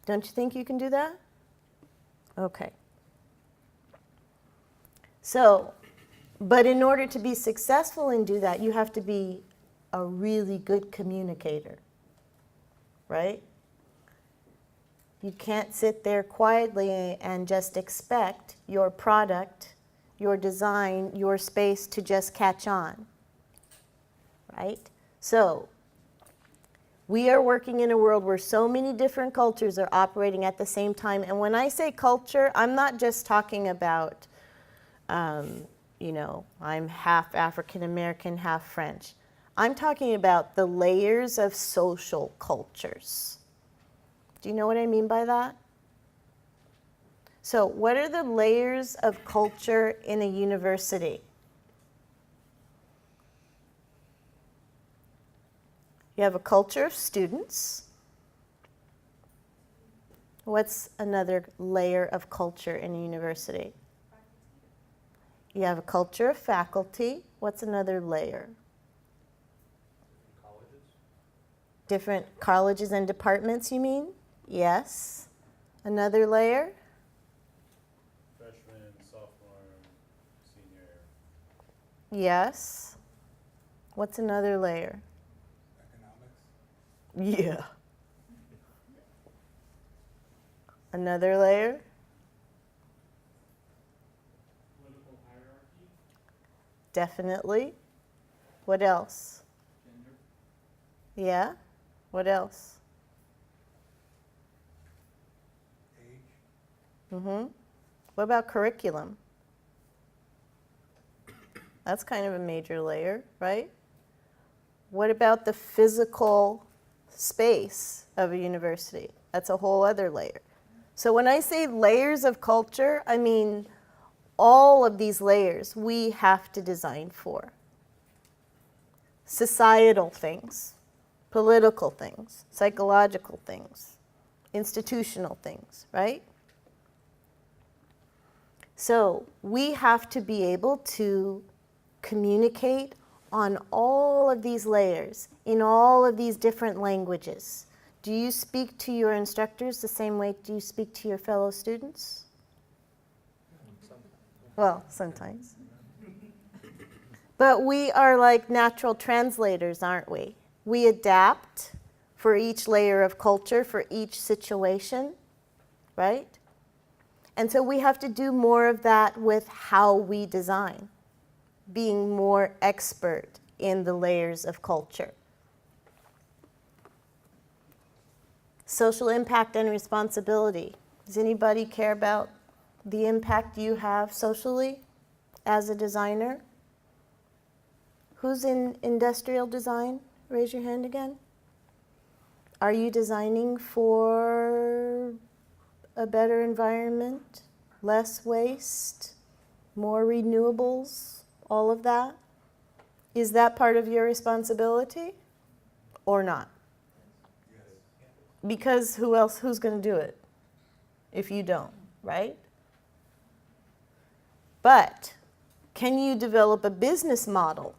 Don't you think you can do that? Okay. So, but in order to be successful and do that, you have to be a really good communicator, right? You can't sit there quietly and just expect your product, your design, your space to just catch on, right? So, we are working in a world where so many different cultures are operating at the same time. And when I say culture, I'm not just talking about, you know, I'm half African American, half French. I'm talking about the layers of social cultures. Do you know what I mean by that? So what are the layers of culture in a university? You have a culture of students. What's another layer of culture in a university? You have a culture of faculty. What's another layer? Different colleges and departments, you mean? Yes. Another layer? Freshman, sophomore, senior. Yes. What's another layer? Economics. Yeah. Another layer? Political hierarchy. Definitely. What else? Gender. Yeah. What else? Age. Mm-hmm. What about curriculum? That's kind of a major layer, right? What about the physical space of a university? That's a whole other layer. So when I say layers of culture, I mean all of these layers we have to design for. Societal things, political things, psychological things, institutional things, right? So we have to be able to communicate on all of these layers, in all of these different languages. Do you speak to your instructors the same way do you speak to your fellow students? Well, sometimes. But we are like natural translators, aren't we? We adapt for each layer of culture, for each situation, right? And so we have to do more of that with how we design, being more expert in the layers of culture. Social impact and responsibility. Does anybody care about the impact you have socially as a designer? Who's in industrial design? Raise your hand again. Are you designing for a better environment, less waste, more renewables, all of that? Is that part of your responsibility or not? Because who's going to do it if you don't, right? But can you develop a business model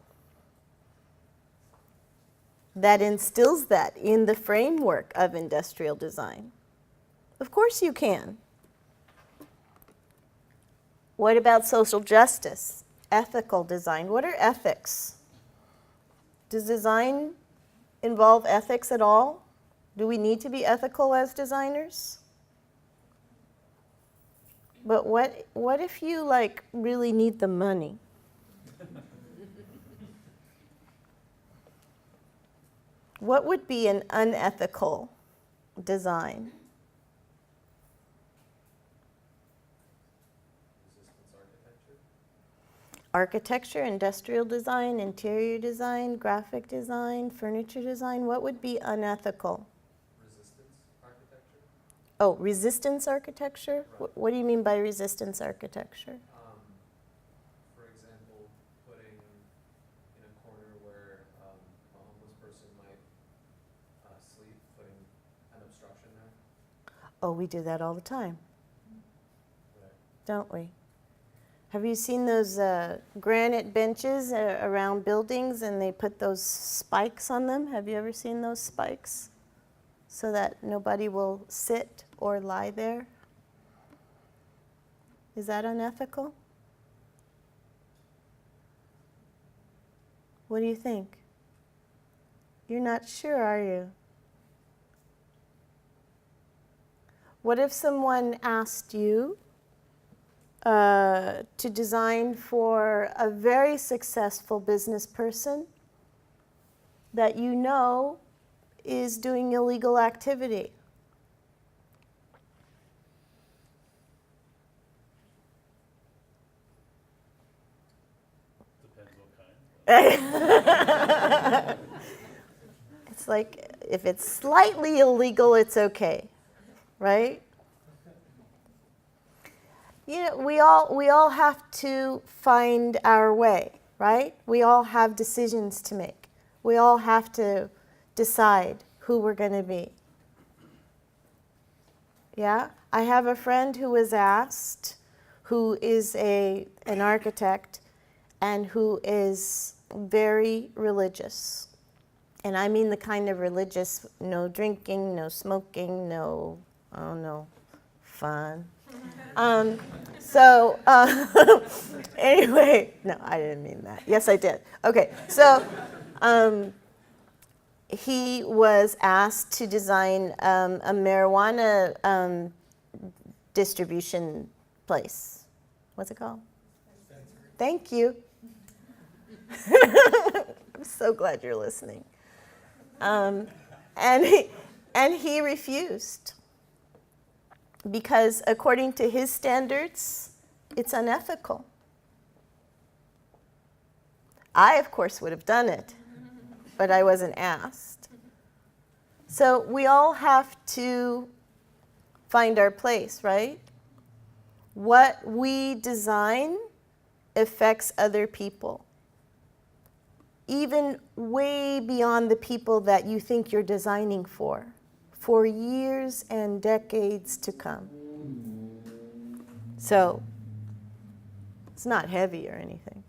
that instills that in the framework of industrial design? Of course you can. What about social justice, ethical design? What are ethics? Does design involve ethics at all? Do we need to be ethical as designers? But what if you like really need the money? What would be an unethical design? Architecture, industrial design, interior design, graphic design, furniture design. What would be unethical? Resistance architecture. Oh, resistance architecture? Right. What do you mean by resistance architecture? For example, putting in a corner where a homeless person might sleep, putting an obstruction there. Oh, we do that all the time, Right. don't we? Have you seen those granite benches around buildings and they put those spikes on them? Have you ever seen those spikes? So that nobody will sit or lie there? Is that unethical? What do you think? You're not sure, are you? What if someone asked you to design for a very successful business person that you know is doing illegal activity? Depends what kind. It's like if it's slightly illegal, it's okay, right? You know, we all have to find our way, right? We all have decisions to make. We all have to decide who we're going to be. Yeah, I have a friend who was asked, who is an architect and who is very religious. And I mean the kind of religious, no drinking, no smoking, no, oh no, fun. Anyway, no, I didn't mean that. Yes, I did. Okay, so he was asked to design a marijuana distribution place. What's it called? Thank you. I'm so glad you're listening. And he refused because according to his standards, it's unethical. I, of course, would have done it, but I wasn't asked. So we all have to find our place, right? What we design affects other people, even way beyond the people that you think you're designing for years and decades to come. So it's not heavy or anything.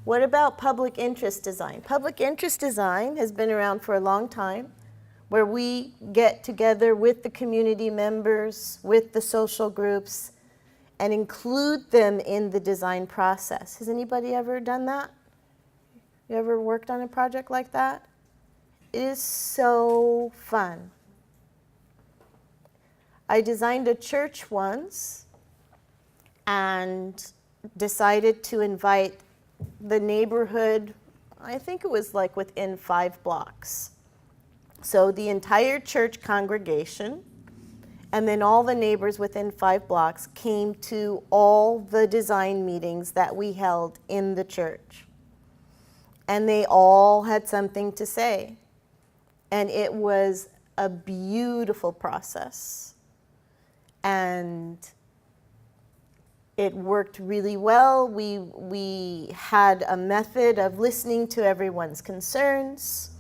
What about public interest design? Public interest design has been around for a long time, where we get together with the community members, with the social groups, and include them in the design process. Has anybody ever done that? You ever worked on a project like that? It is so fun. I designed a church once and decided to invite the neighborhood, I think it was like within 5 blocks. So the entire church congregation and then all the neighbors within 5 blocks came to all the design meetings that we held in the church. And they all had something to say. And it was a beautiful process. And it worked really well. We had a method of listening to everyone's concerns.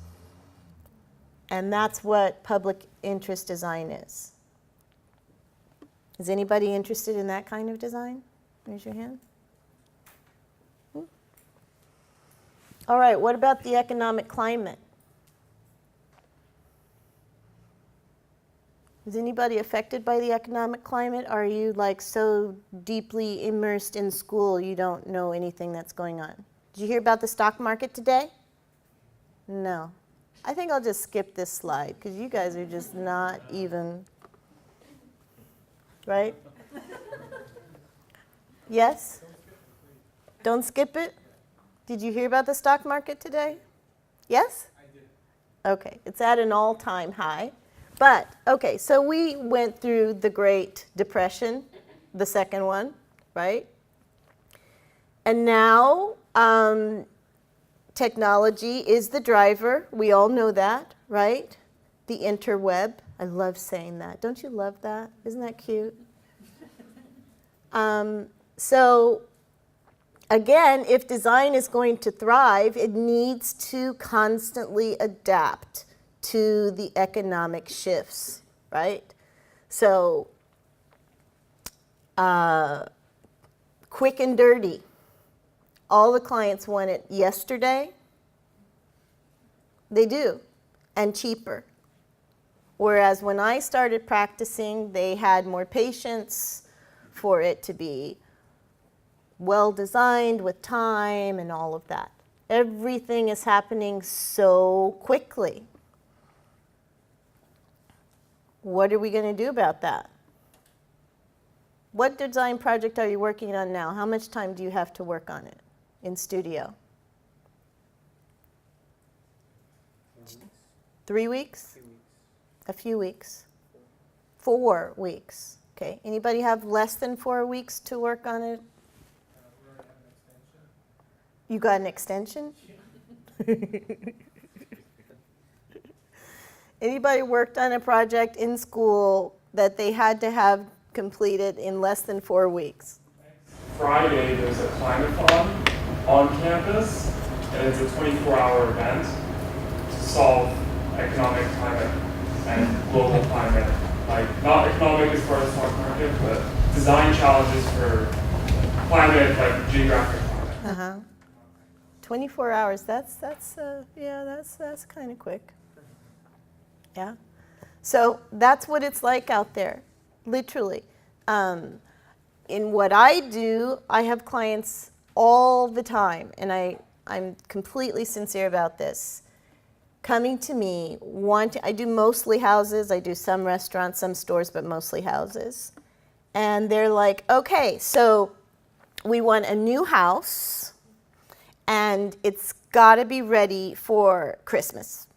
And that's what public interest design is. Is anybody interested in that kind of design? Raise your hand. All right, what about the economic climate? Is anybody affected by the economic climate? Are you like so deeply immersed in school you don't know anything that's going on? Did you hear about the stock market today? No. I think I'll just skip this slide because you guys are just not even, right? Yes? Don't skip it? Did you hear about the stock market today? Yes? I did. Okay, it's at an all-time high. But, okay, so we went through the Great Depression, the second one, right? And now technology is the driver. We all know that, right? The interweb. I love saying that. Don't you love that? Isn't that cute? So, again, if design is going to thrive, it needs to constantly adapt to the economic shifts, right? So, quick and dirty. All the clients want it yesterday. They do, and cheaper. Whereas when I started practicing, they had more patience for it to be well designed with time and all of that. Everything is happening so quickly. What are we going to do about that? What design project are you working on now? How much time do you have to work on it in studio? 3 weeks? A few weeks? 4 weeks. Okay. Anybody have less than 4 weeks to work on it? You got an extension? Anybody worked on a project in school that they had to have completed in less than 4 weeks? Friday, there's a climate-thon on campus, and it's a 24-hour event to solve economic climate and global climate like not economic as far as stock market, but design challenges for climate, like geographic climate. 24 hours, that's kind of quick. Yeah. So that's what it's like out there, literally. In what I do, I have clients all the time, and I'm completely sincere about this, coming to me, I do mostly houses, I do some restaurants, some stores, but mostly houses. And they're like, okay, so we want a new house, and it's got to be ready for Christmas.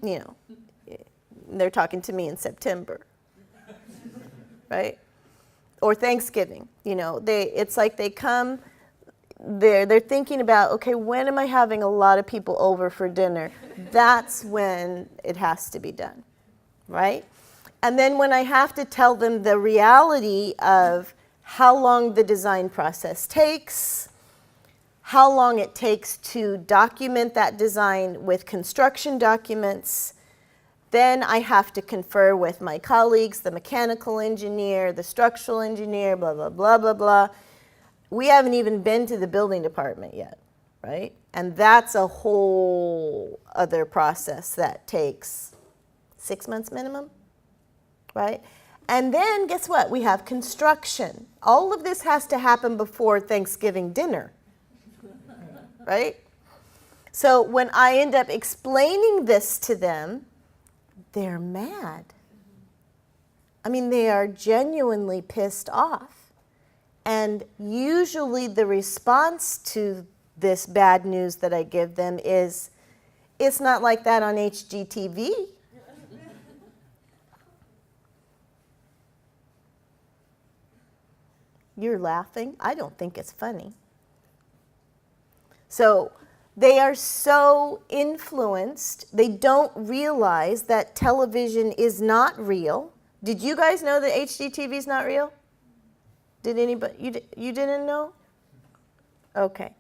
You know, they're talking to me in September, right? Or Thanksgiving. You know, it's like they come, they're thinking about, okay, when am I having a lot of people over for dinner? That's when it has to be done, right? And then when I have to tell them the reality of how long the design process takes, how long it takes to document that design with construction documents, then I have to confer with my colleagues, the mechanical engineer, the structural engineer, blah, blah, blah, blah, blah. We haven't even been to the building department yet, right? And that's a whole other process that takes 6 months minimum, right? And then guess what? We have construction. All of this has to happen before Thanksgiving dinner, right? So when I end up explaining this to them, they're mad. I mean, they are genuinely pissed off. And usually the response to this bad news that I give them is, it's not like that on HGTV. You're laughing. I don't think it's funny. So they are so influenced, they don't realize that television is not real. Did you guys know that HGTV is not real? Did anybody, you didn't know? Okay.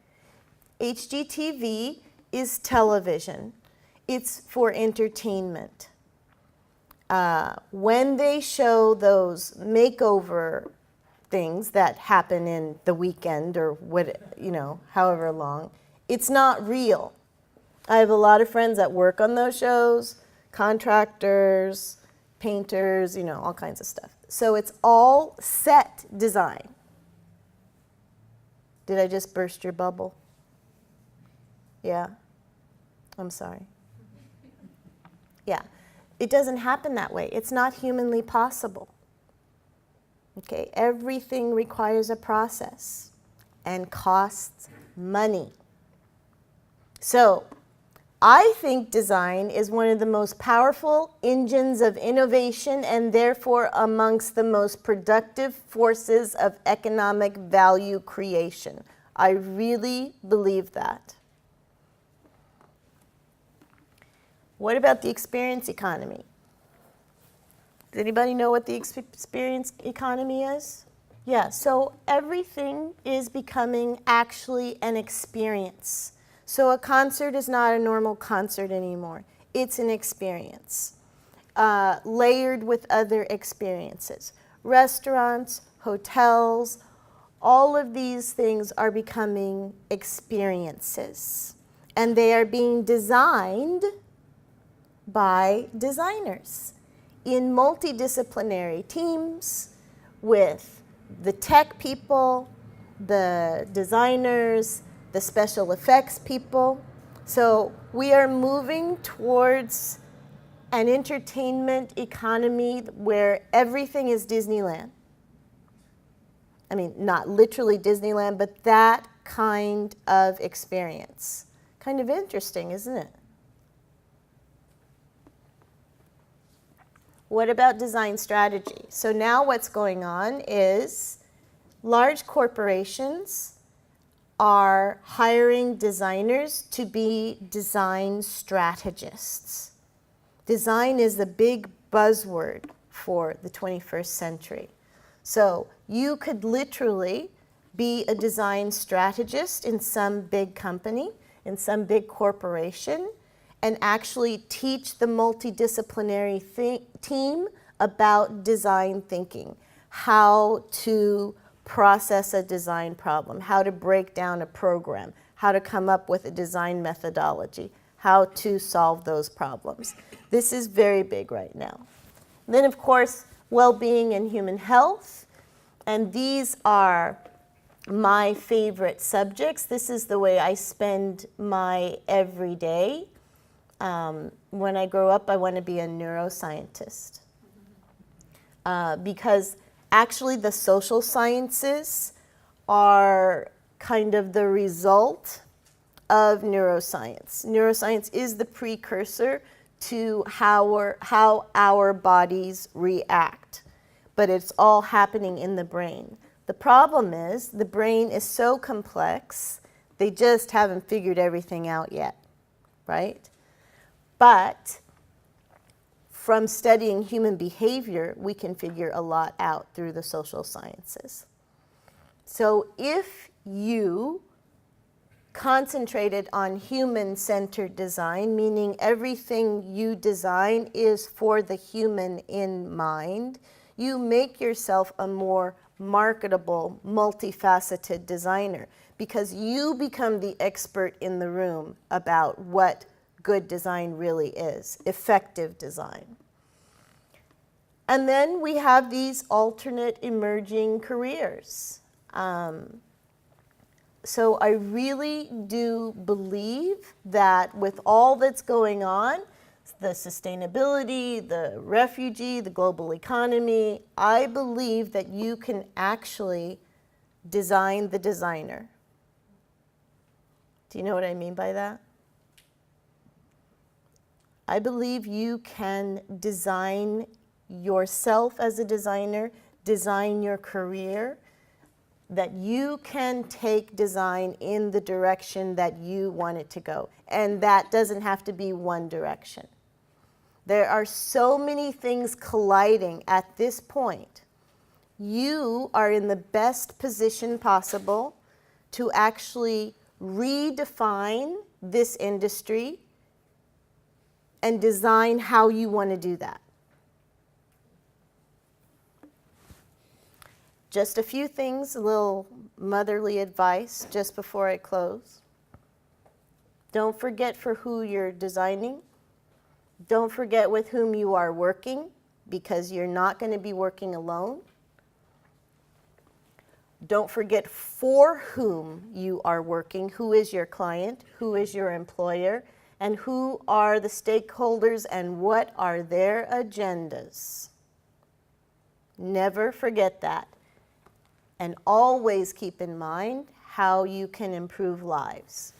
HGTV is television. It's for entertainment. When they show those makeover things that happen in the weekend or what, you know, however long, it's not real. I have a lot of friends that work on those shows, contractors, painters, you know, all kinds of stuff. So it's all set design. Did I just burst your bubble? Yeah? I'm sorry. Yeah. It doesn't happen that way. It's not humanly possible. Okay? Everything requires a process and costs money. So, I think design is one of the most powerful engines of innovation and therefore amongst the most productive forces of economic value creation. I really believe that. What about the experience economy? Does anybody know what the experience economy is? Yeah, so everything is becoming actually an experience. So a concert is not a normal concert anymore. It's an experience, layered with other experiences. Restaurants, hotels, all of these things are becoming experiences. And they are being designed by designers in multidisciplinary teams with the tech people, the designers, the special effects people. So we are moving towards an entertainment economy where everything is Disneyland. I mean, not literally Disneyland, but that kind of experience. Kind of interesting, isn't it? What about design strategy? So now what's going on is large corporations are hiring designers to be design strategists. Design is the big buzzword for the 21st century. So you could literally be a design strategist in some big company, in some big corporation, and actually teach the multidisciplinary team about design thinking, how to process a design problem, how to break down a program, how to come up with a design methodology, how to solve those problems. This is very big right now. Then, of course, well-being and human health, and these are my favorite subjects. This is the way I spend my everyday. When I grow up, I want to be a neuroscientist because actually the social sciences are kind of the result of neuroscience. Neuroscience is the precursor to how our bodies react, but it's all happening in the brain. The problem is the brain is so complex, they just haven't figured everything out yet, right? But from studying human behavior, we can figure a lot out through the social sciences. So if you concentrated on human-centered design, meaning everything you design is for the human in mind, you make yourself a more marketable, multifaceted designer because you become the expert in the room about what good design really is, effective design. And then we have these alternate emerging careers. So I really do believe that with all that's going on, the sustainability, the refugee, the global economy, I believe that you can actually design the designer. Do you know what I mean by that? I believe you can design yourself as a designer, design your career, that you can take design in the direction that you want it to go. And that doesn't have to be one direction. There are so many things colliding at this point. You are in the best position possible to actually redefine this industry and design how you want to do that. Just a few things, a little motherly advice just before I close. Don't forget for who you're designing. Don't forget with whom you are working, because you're not going to be working alone. Don't forget for whom you are working, who is your client, who is your employer, and who are the stakeholders and what are their agendas. Never forget that. And always keep in mind how you can improve lives.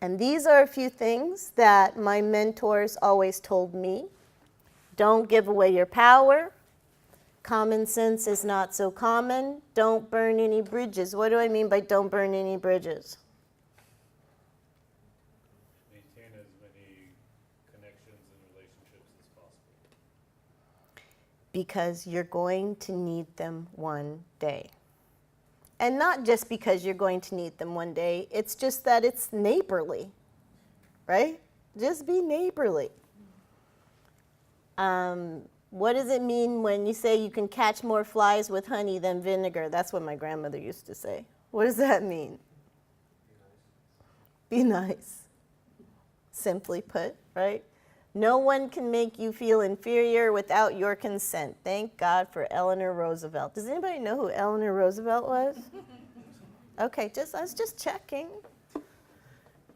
And these are a few things that my mentors always told me. Don't give away your power. Common sense is not so common. Don't burn any bridges. What do I mean by don't burn any bridges? Maintain as many connections and relationships as possible. Because you're going to need them one day. And not just because you're going to need them one day, it's just that it's neighborly, right? Just be neighborly. What does it mean when you say you can catch more flies with honey than vinegar? That's what my grandmother used to say. What does that mean? Be nice. Simply put, right? No one can make you feel inferior without your consent. Thank God for Eleanor Roosevelt. Does anybody know who Eleanor Roosevelt was? Okay, I was just checking.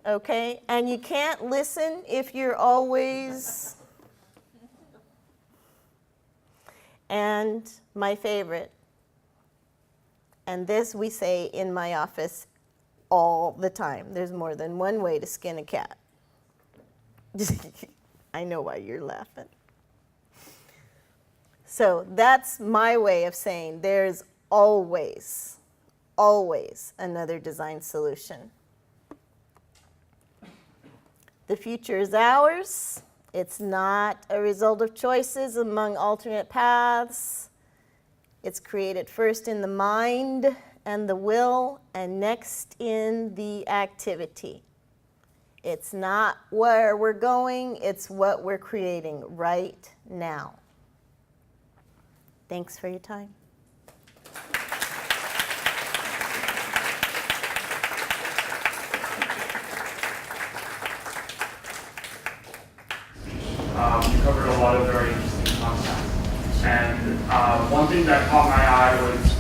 Okay, and you can't listen if you're always... And my favorite, and this we say in my office all the time. There's more than one way to skin a cat. I know why you're laughing. So that's my way of saying there's always, always another design solution. The future is ours. It's not a result of choices among alternate paths. It's created first in the mind and the will, and next in the activity. It's not where we're going, it's what we're creating right now. Thanks for your time. You covered a lot of very interesting content. And one thing that caught my eye was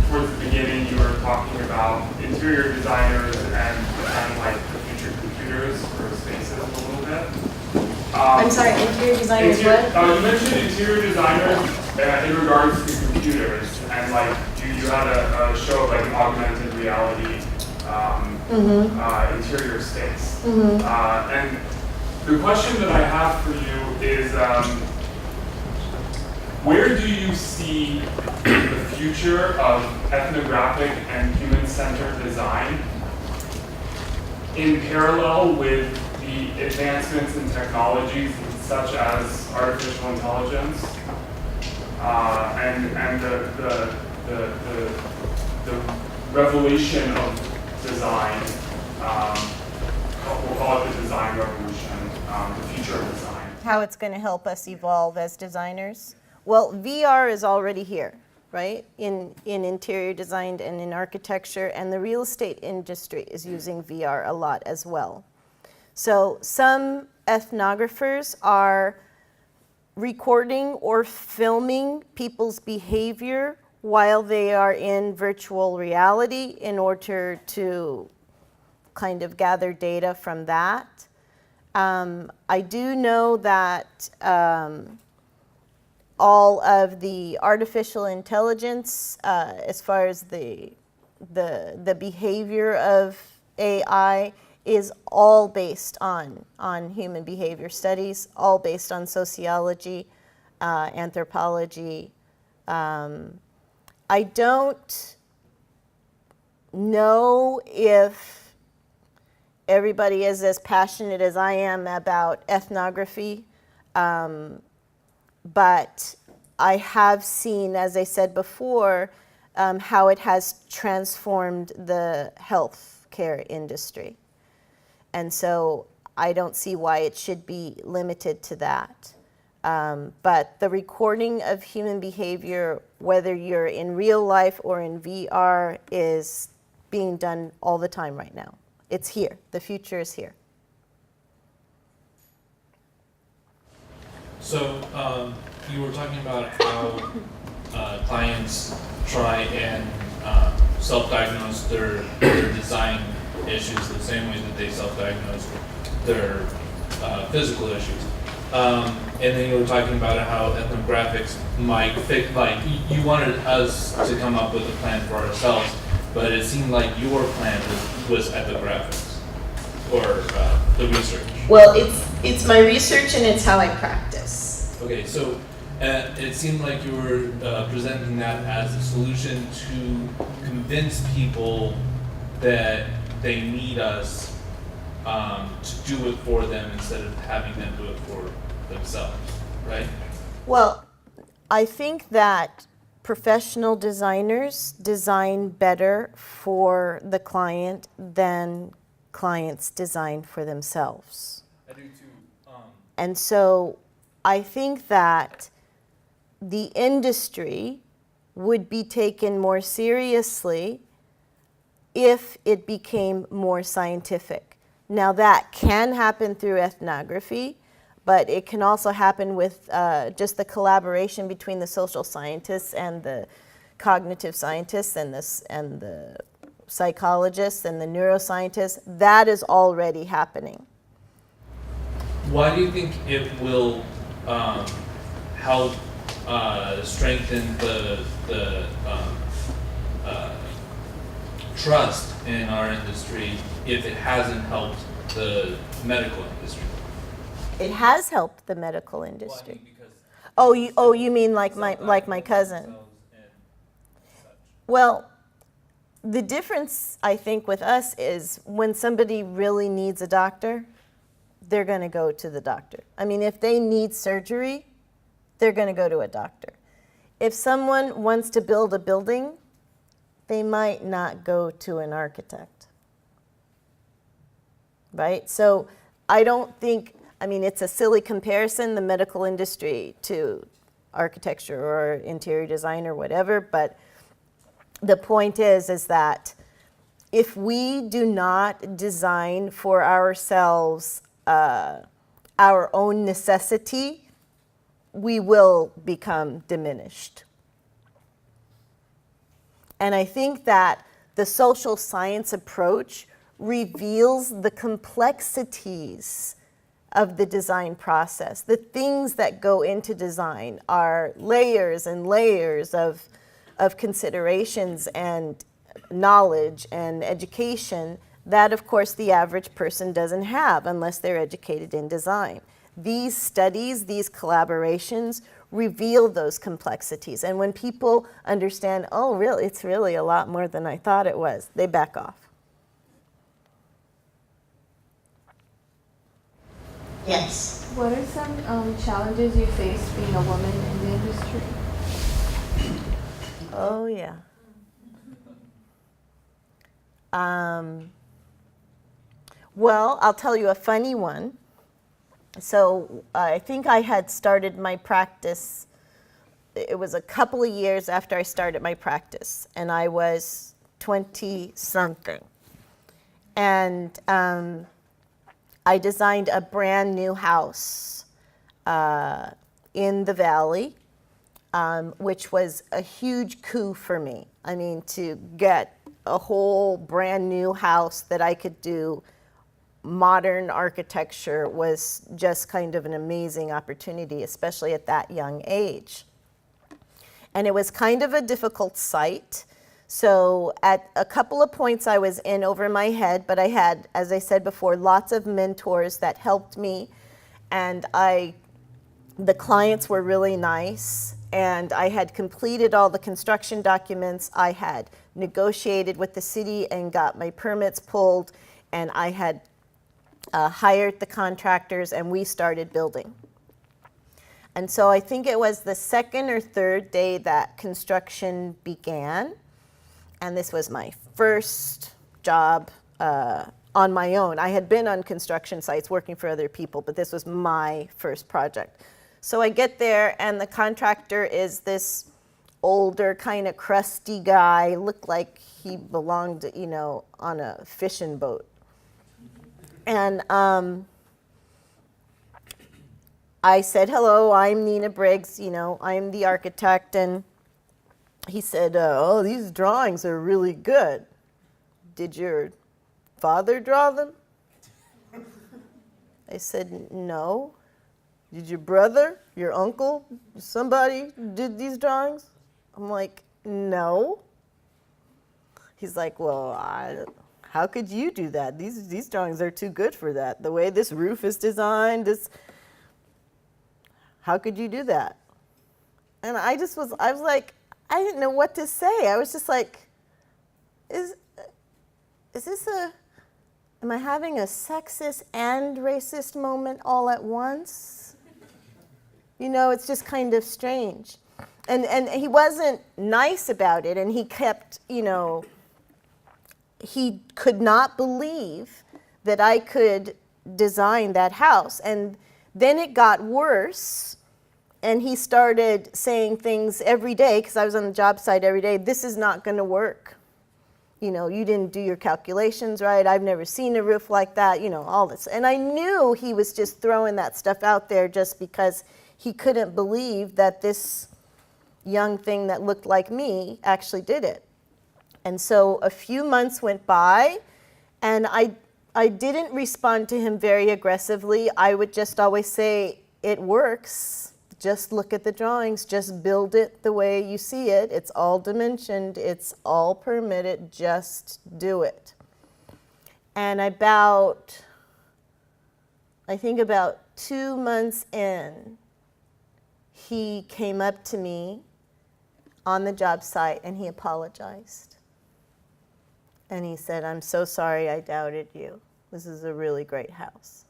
towards the beginning you were talking about interior designers and like the future computers for spaces a little bit. I'm sorry, interior designers what? You mentioned interior designers in regards to computers, and like you had a show of like augmented reality interior space. And the question that I have for you is, where do you see the future of ethnographic and human-centered design in parallel with the advancements in technologies such as artificial intelligence and the revolution of design? We'll call it the design revolution, the future of design. How it's going to help us evolve as designers? Well, VR is already here, right? In interior design and in architecture, and the real estate industry is using VR a lot as well. So some ethnographers are recording or filming people's behavior while they are in virtual reality in order to kind of gather data from that. I do know that all of the artificial intelligence, as far as the behavior of AI, is all based on human behavior studies, all based on sociology, anthropology. I don't know if everybody is as passionate as I am about ethnography, but I have seen, as I said before, how it has transformed the healthcare industry. And so I don't see why it should be limited to that. But the recording of human behavior, whether you're in real life or in VR, is being done all the time right now. It's here. The future is here. So you were talking about how clients try and self-diagnose their design issues the same way that they self-diagnose their physical issues. And then you were talking about how ethnographics might fit, like you wanted us to come up with a plan for ourselves, but it seemed like your plan was ethnographics, or the research. Well, it's my research and it's how I practice. Okay, so it seemed like you were presenting that as a solution to convince people that they need us to do it for them instead of having them do it for themselves, right? Well, I think that professional designers design better for the client than clients design for themselves. I do too. And so I think that the industry would be taken more seriously if it became more scientific. Now that can happen through ethnography, but it can also happen with just the collaboration between the social scientists and the cognitive scientists and the psychologists and the neuroscientists. That is already happening. Why do you think it will help strengthen the trust in our industry if it hasn't helped the medical industry? It has helped the medical industry. Oh, you mean like my cousin? Well, the difference I think with us is when somebody really needs a doctor, they're going to go to the doctor. I mean, if they need surgery, they're going to go to a doctor. If someone wants to build a building, they might not go to an architect. right? So I don't think, I mean, it's a silly comparison, the medical industry to architecture or interior design or whatever, but the point is that if we do not design for ourselves our own necessity, we will become diminished. And I think that the social science approach reveals the complexities of the design process. The things that go into design are layers and layers of considerations and knowledge and education that, of course, the average person doesn't have unless they're educated in design. These studies, these collaborations reveal those complexities. And when people understand, oh, really, it's really a lot more than I thought it was, they back off. Yes. What are some challenges you face being a woman in the industry? Oh, yeah. Well, I'll tell you a funny one. So I think I had started my practice, it was a couple of years after I started my practice, and I was 20-something. And I designed a brand new house in the valley, which was a huge coup for me. I mean, to get a whole brand new house that I could do modern architecture was just kind of an amazing opportunity, especially at that young age. And it was kind of a difficult site. So at a couple of points I was in over my head, but I had, as I said before, lots of mentors that helped me. And the clients were really nice. And I had completed all the construction documents. I had negotiated with the city and got my permits pulled. And I had hired the contractors, and we started building. And so I think it was the second or third day that construction began. And this was my first job on my own. I had been on construction sites working for other people, but this was my first project. So I get there, and the contractor is this older, kind of crusty guy, looked like he belonged, you know, on a fishing boat. And I said, hello, I'm Nina Briggs, you know, I'm the architect. And he said, oh, these drawings are really good. Did your father draw them? I said, no. Did your brother, your uncle, somebody did these drawings? I'm like, no. He's like, well, how could you do that? These drawings are too good for that. The way this roof is designed, how could you do that? And I was like, I didn't know what to say. I was just like, am I having a sexist and racist moment all at once? You know, it's just kind of strange. And he wasn't nice about it, and he kept, you know, he could not believe that I could design that house. And then it got worse, and he started saying things every day, because I was on the job site every day, this is not going to work. You know, you didn't do your calculations right. I've never seen a roof like that, you know, all this. And I knew he was just throwing that stuff out there just because he couldn't believe that this young thing that looked like me actually did it. And so a few months went by, and I didn't respond to him very aggressively. I would just always say, it works. Just look at the drawings. Just build it the way you see it. It's all dimensioned. It's all permitted. Just do it. And I think about 2 months in, he came up to me on the job site, and he apologized. And he said, I'm so sorry I doubted you. This is a really great house.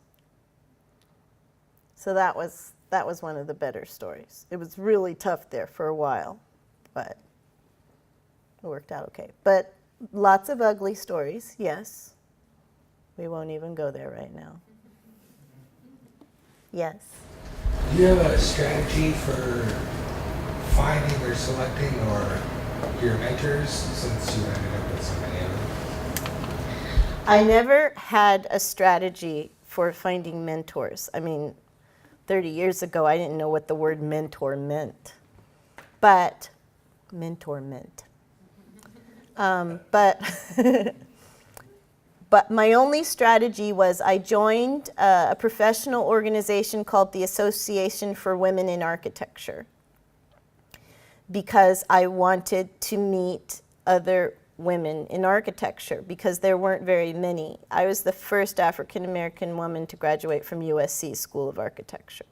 So that was one of the better stories. It was really tough there for a while, but it worked out okay. But lots of ugly stories, yes. We won't even go there right now. Yes. Do you have a strategy for finding or selecting or your mentors since you ended up with so many of them? I never had a strategy for finding mentors. I mean, 30 years ago, I didn't know what the word mentor meant. But, mentor meant. But my only strategy was I joined a professional organization called the Association for Women in Architecture because I wanted to meet other women in architecture because there weren't very many. I was the first African American woman to graduate from USC School of Architecture.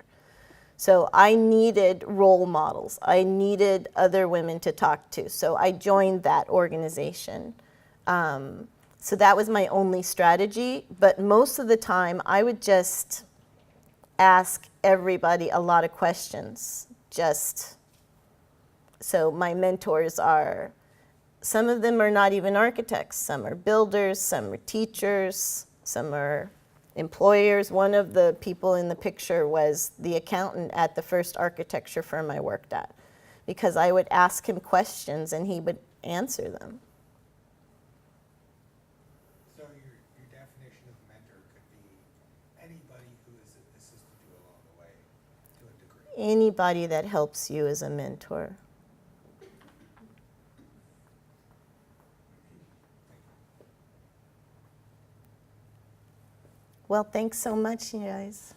So I needed role models. I needed other women to talk to. So I joined that organization. So that was my only strategy. But most of the time, I would just ask everybody a lot of questions. So my mentors are, some of them are not even architects. Some are builders, some are teachers, some are employers. One of the people in the picture was the accountant at the first architecture firm I worked at, because I would ask him questions and he would answer them. So your definition of mentor could be anybody who has assisted you along the way to a degree. Anybody that helps you is a mentor. Well, thanks so much, you guys.